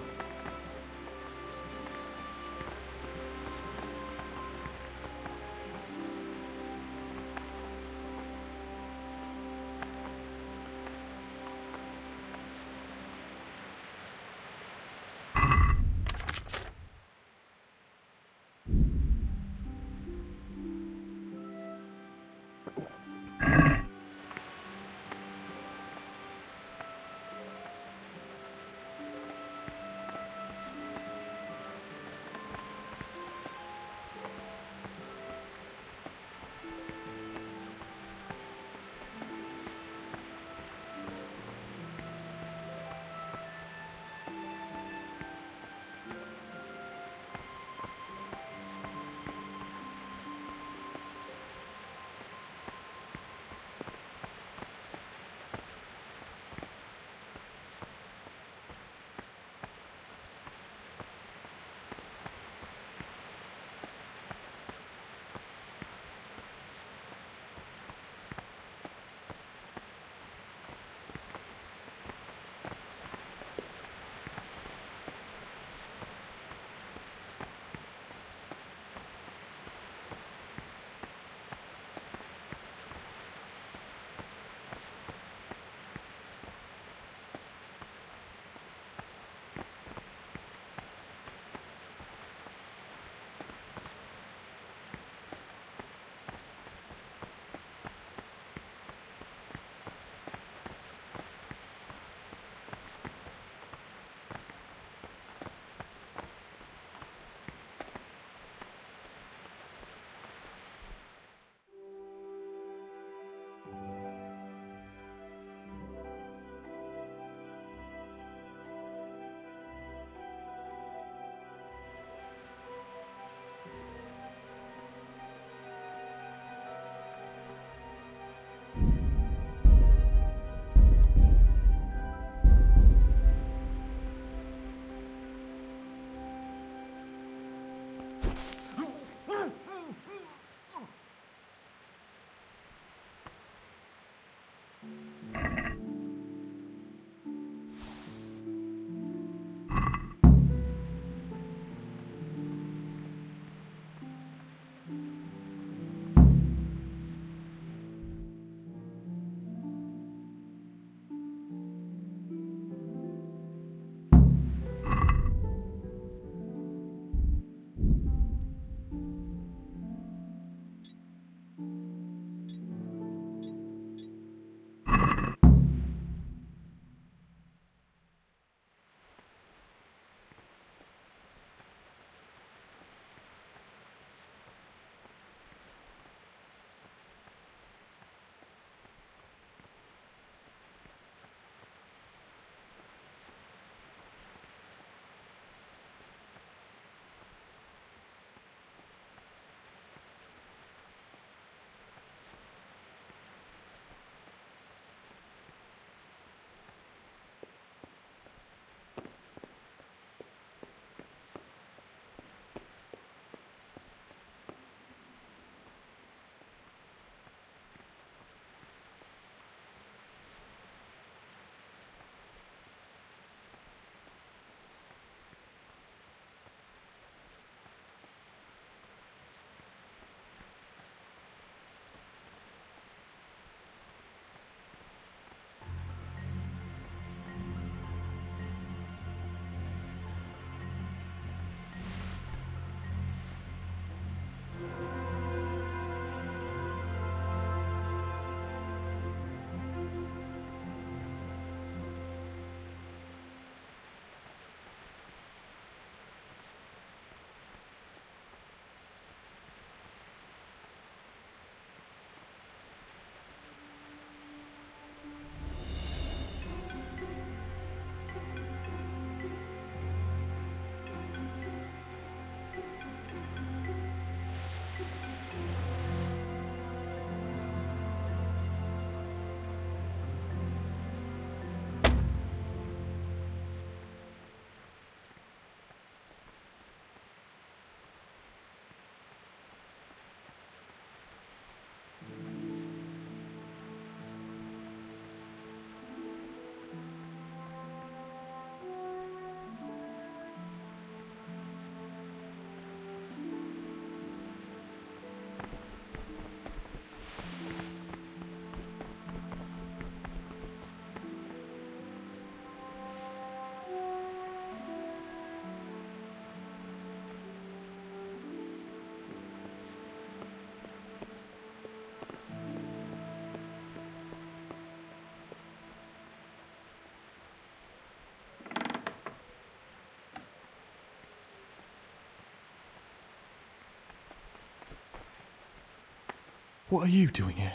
Speaker 2: What are you doing here?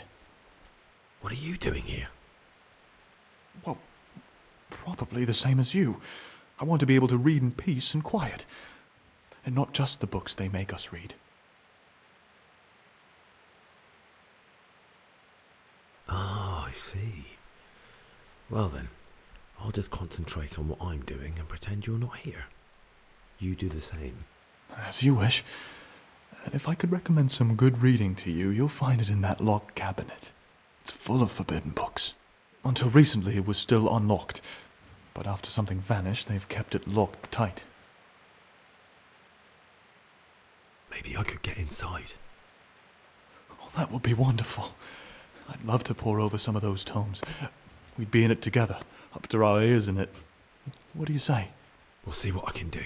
Speaker 8: What are you doing here?
Speaker 2: Well, probably the same as you. I want to be able to read in peace and quiet. And not just the books they make us read.
Speaker 8: Ah, I see. Well then, I'll just concentrate on what I'm doing and pretend you're not here. You do the same.
Speaker 2: As you wish. And if I could recommend some good reading to you, you'll find it in that locked cabinet. It's full of forbidden books. Until recently it was still unlocked. But after something vanished, they've kept it locked tight.
Speaker 8: Maybe I could get inside.
Speaker 2: Oh, that would be wonderful. I'd love to pore over some of those tomes. We'd be in it together, up to our ears in it. What do you say?
Speaker 8: We'll see what I can do.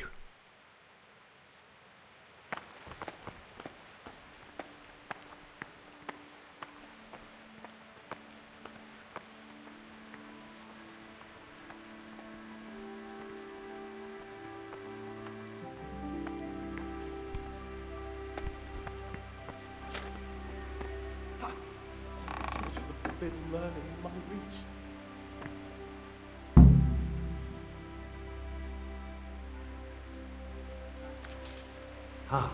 Speaker 3: Treasures of forbidden learning in my reach.
Speaker 8: Ah,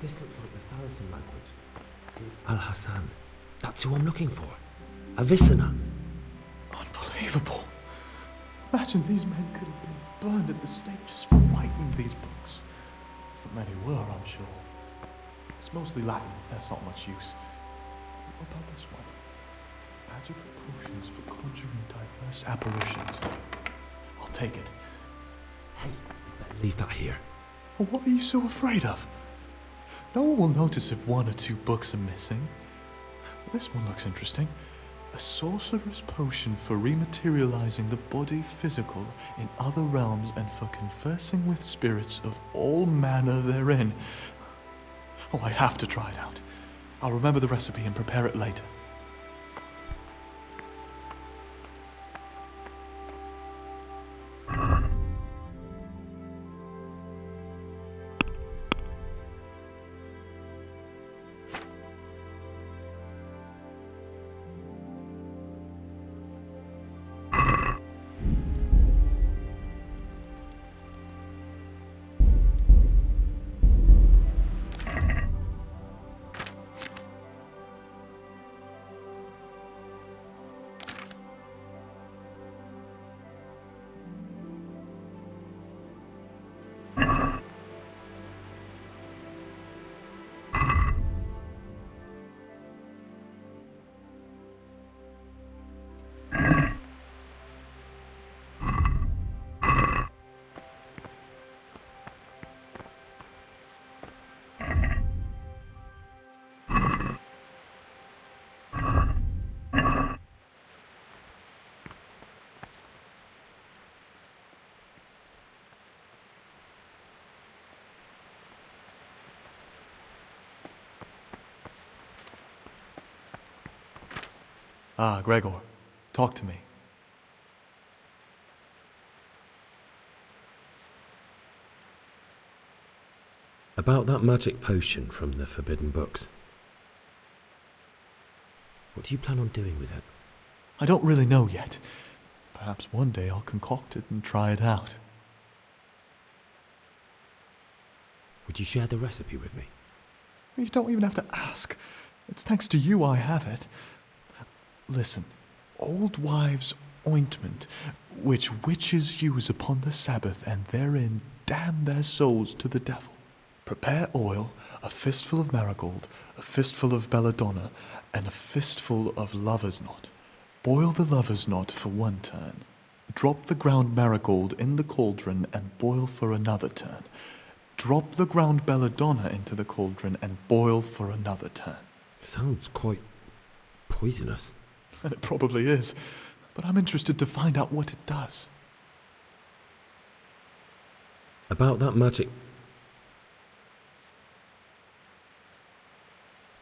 Speaker 8: this looks like the Saracen language. Al-Hassan. That's who I'm looking for. Avicenna.
Speaker 2: Unbelievable. Imagine these men could have been burned at the stake just for writing these books. But many were, I'm sure. It's mostly Latin, that's not much use. What about this one? Magical potions for conjuring diverse apparitions. I'll take it.
Speaker 8: Hey, you better leave that here.
Speaker 2: Well, what are you so afraid of? No one will notice if 1 or 2 books are missing. This one looks interesting. A sorcerer's potion for rematerializing the body physical in other realms and for conversing with spirits of all manner therein. Oh, I have to try it out. I'll remember the recipe and prepare it later. Ah, Gregor, talk to me.
Speaker 8: About that magic potion from the forbidden books. What do you plan on doing with it?
Speaker 2: I don't really know yet. Perhaps one day I'll concoct it and try it out.
Speaker 8: Would you share the recipe with me?
Speaker 2: You don't even have to ask. It's thanks to you I have it. Listen, old wives' ointment, which witches use upon the Sabbath, and therein damn their souls to the devil. Prepare oil, a fistful of marigold, a fistful of belladonna, and a fistful of lover's knot. Boil the lover's knot for 1 turn. Drop the ground marigold in the cauldron and boil for another turn. Drop the ground belladonna into the cauldron and boil for another turn.
Speaker 8: Sounds quite poisonous.
Speaker 2: And it probably is, but I'm interested to find out what it does.
Speaker 8: About that magic...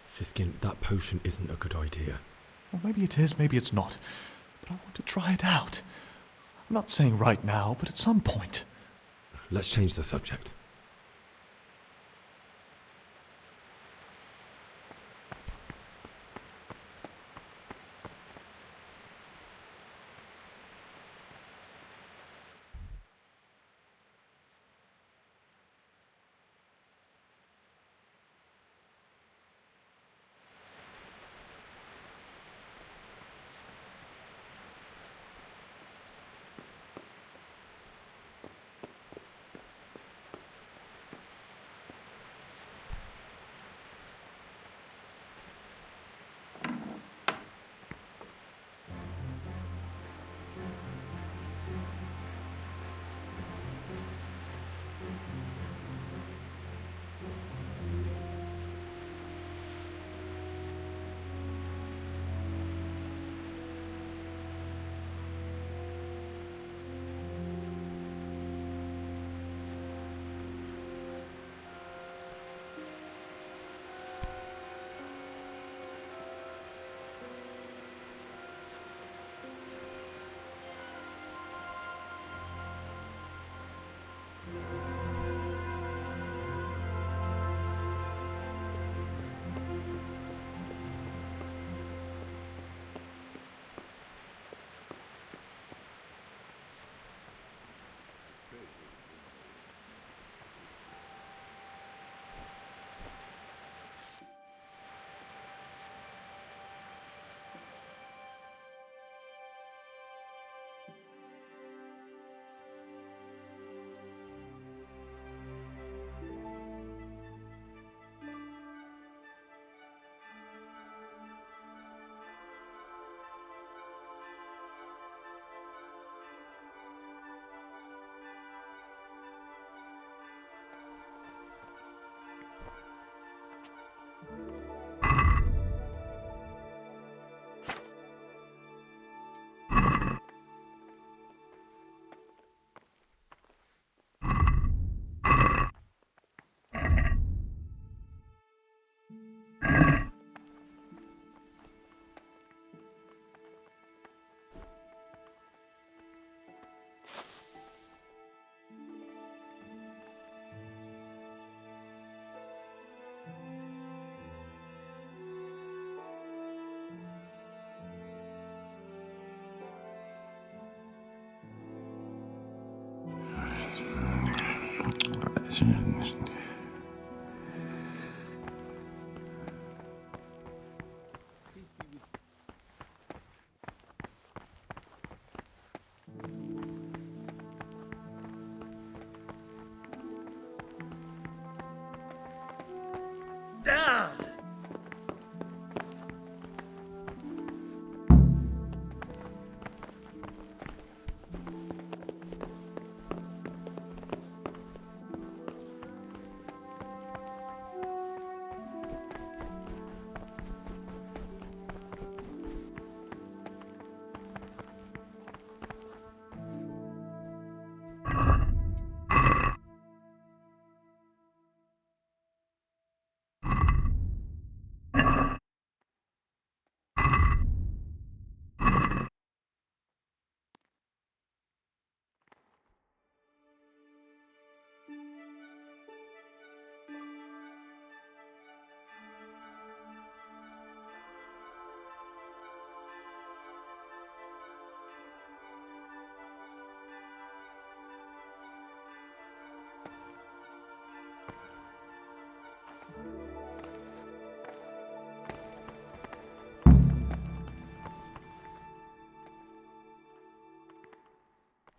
Speaker 8: Siskin, that potion isn't a good idea.
Speaker 2: Well, maybe it is, maybe it's not. But I want to try it out. I'm not saying right now, but at some point.
Speaker 8: Let's change the subject.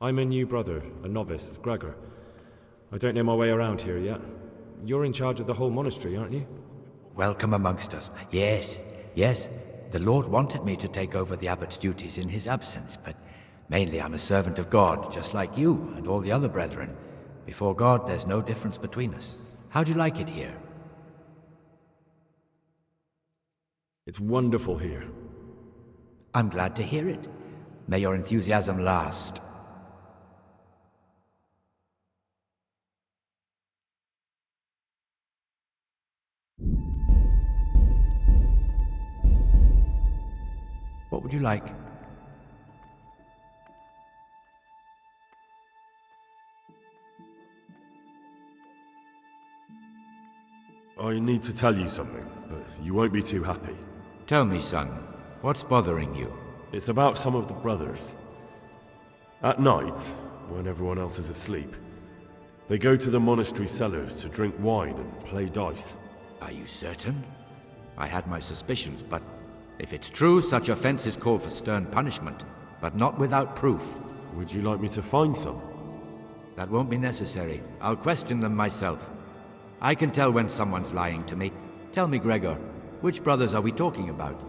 Speaker 8: I'm a new brother, a novice, Gregor. I don't know my way around here yet. You're in charge of the whole monastery, aren't you?
Speaker 16: Welcome amongst us. Yes, yes. The Lord wanted me to take over the abbot's duties in his absence, but mainly I'm a servant of God, just like you and all the other brethren. Before God, there's no difference between us. How'd you like it here?
Speaker 8: It's wonderful here.
Speaker 16: I'm glad to hear it. May your enthusiasm last. What would you like?
Speaker 1: I need to tell you something, but you won't be too happy.
Speaker 16: Tell me, son. What's bothering you?
Speaker 1: It's about some of the brothers. At night, when everyone else is asleep, they go to the monastery cellars to drink wine and play dice.
Speaker 16: Are you certain? I had my suspicions, but if it's true, such offenses call for stern punishment, but not without proof.
Speaker 1: Would you like me to find some?
Speaker 16: That won't be necessary. I'll question them myself. I can tell when someone's lying to me. Tell me, Gregor, which brothers are we talking about?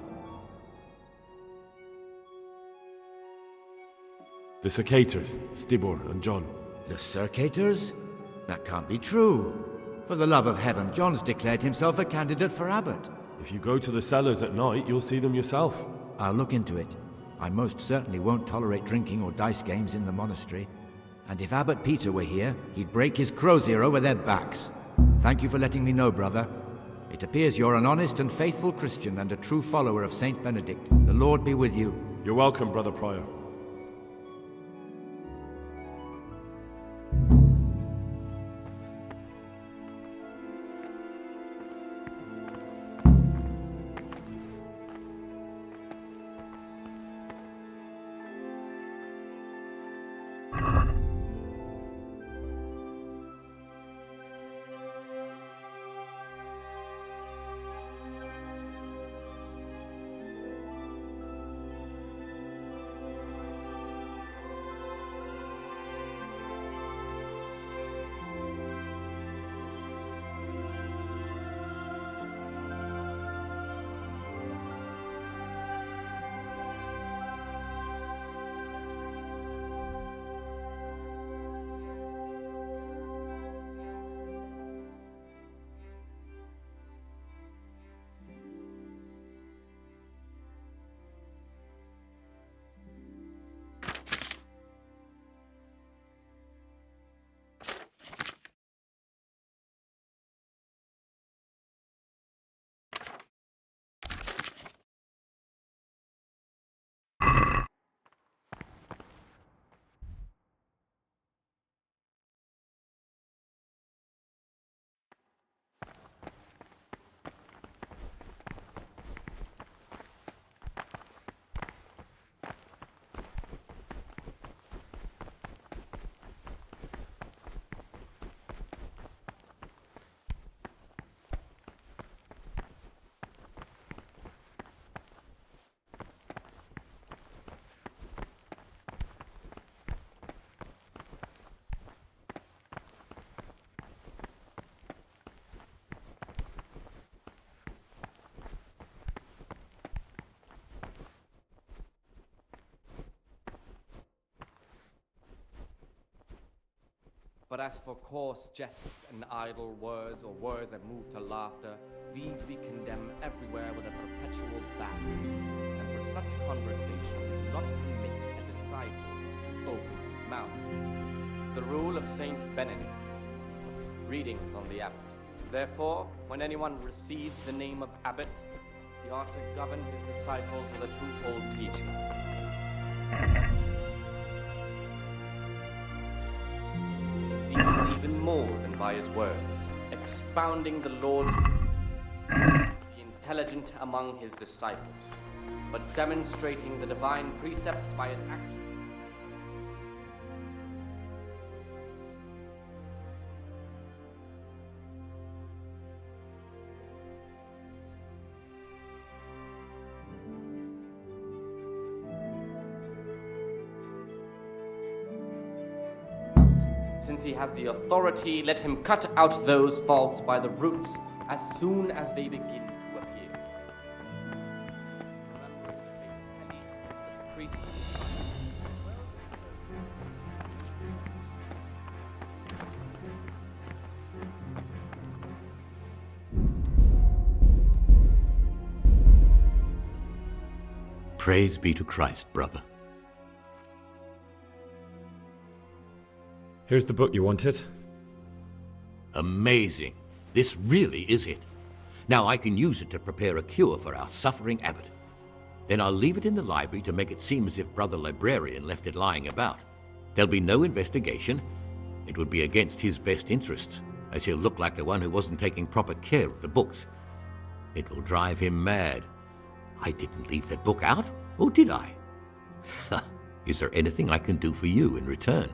Speaker 1: The Circators, Stibor and John.
Speaker 16: The Circators? That can't be true. For the love of heaven, John's declared himself a candidate for abbot.
Speaker 1: If you go to the cellars at night, you'll see them yourself.
Speaker 16: I'll look into it. I most certainly won't tolerate drinking or dice games in the monastery. And if Abbot Peter were here, he'd break his crozier over their backs. Thank you for letting me know, brother. It appears you're an honest and faithful Christian and a true follower of Saint Benedict. The Lord be with you.
Speaker 1: You're welcome, Brother Prior.
Speaker 4: But as for coarse jests and idle words, or words that move to laughter, these we condemn everywhere with a perpetual ban. And for such conversation we do not permit a disciple to open his mouth. The rule of Saint Benedict. Readings on the abbot. Therefore, when anyone receives the name of abbot, he ought to govern his disciples with a twofold teaching. His deeds even more than by his words, expounding the Lord's be intelligent among his disciples, but demonstrating the divine precepts by his actions. Since he has the authority, let him cut out those faults by the roots as soon as they begin to appear. Remembering the faith of Kelly, the priest.
Speaker 6: Praise be to Christ, brother.
Speaker 8: Here's the book you wanted.
Speaker 6: Amazing. This really is it. Now I can use it to prepare a cure for our suffering abbot. Then I'll leave it in the library to make it seem as if Brother Librarian left it lying about. There'll be no investigation. It would be against his best interests, as he'll look like the one who wasn't taking proper care of the books. It will drive him mad. I didn't leave that book out, or did I? Is there anything I can do for you in return?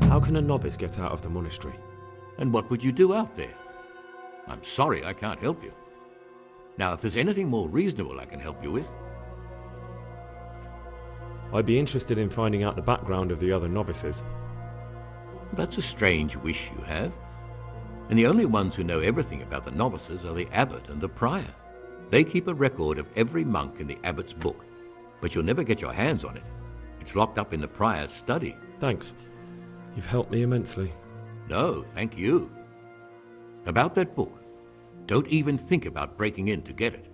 Speaker 8: How can a novice get out of the monastery?
Speaker 6: And what would you do out there? I'm sorry I can't help you. Now, if there's anything more reasonable I can help you with...
Speaker 8: I'd be interested in finding out the background of the other novices.
Speaker 6: That's a strange wish you have. And the only ones who know everything about the novices are the abbot and the prior. They keep a record of every monk in the abbot's book, but you'll never get your hands on it. It's locked up in the prior's study.
Speaker 8: Thanks. You've helped me immensely.
Speaker 6: No, thank you. About that book, don't even think about breaking in to get it.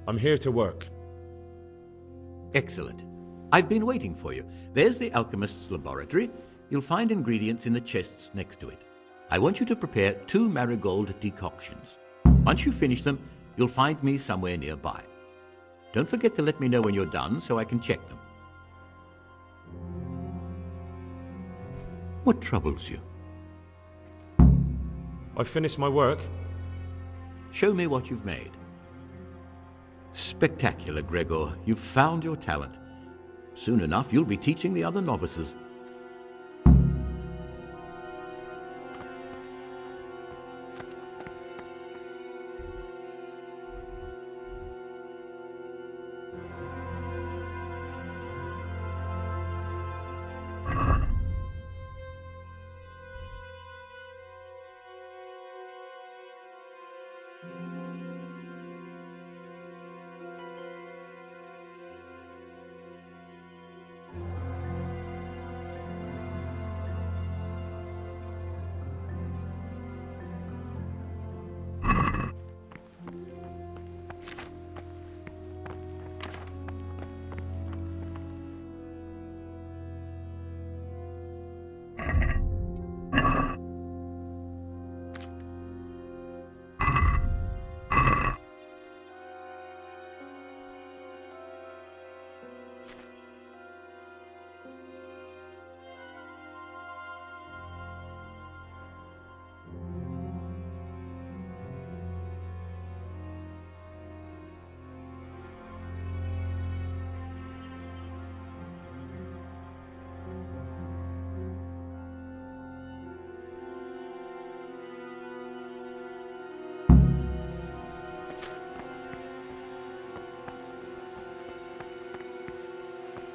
Speaker 8: I'm here to work.
Speaker 6: Excellent. I've been waiting for you. There's the alchemist's laboratory. You'll find ingredients in the chests next to it. I want you to prepare 2 marigold decoctions. Once you finish them, you'll find me somewhere nearby. Don't forget to let me know when you're done so I can check them. What troubles you?
Speaker 8: I've finished my work.
Speaker 6: Show me what you've made. Spectacular, Gregor. You've found your talent. Soon enough, you'll be teaching the other novices.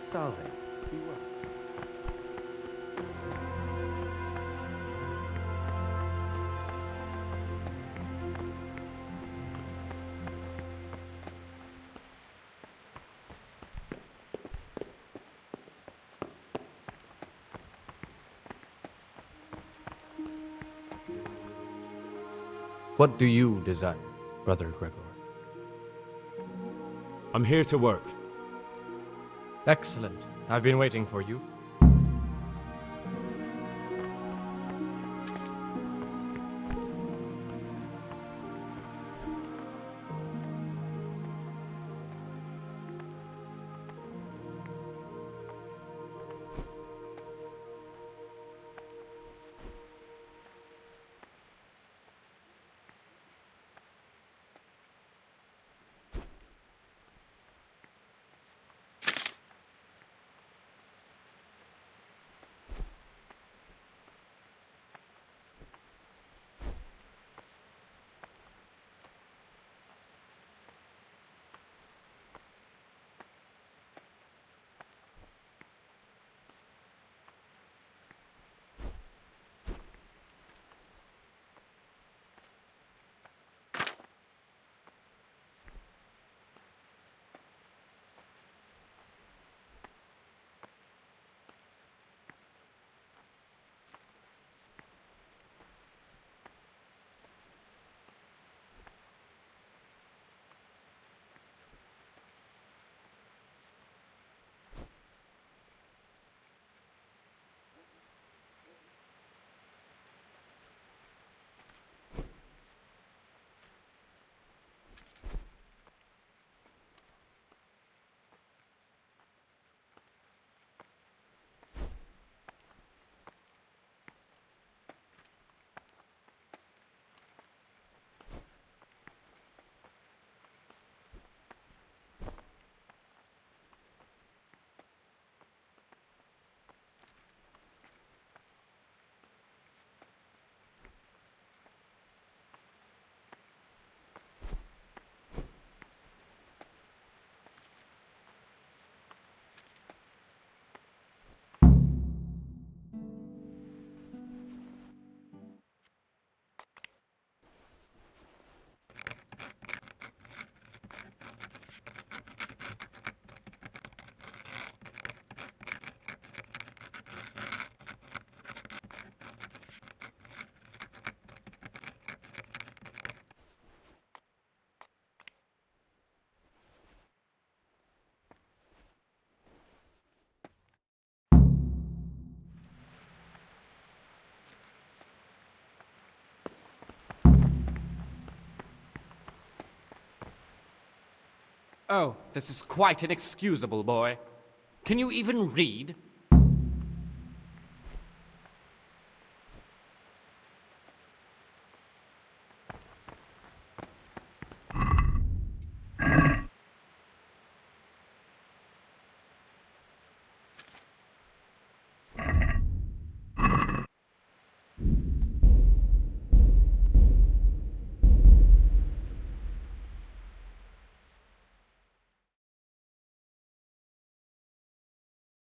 Speaker 9: Salve. Be well.
Speaker 12: What do you desire, Brother Gregor?
Speaker 8: I'm here to work.
Speaker 12: Excellent. I've been waiting for you.
Speaker 4: Oh, this is quite inexcusable, boy. Can you even read?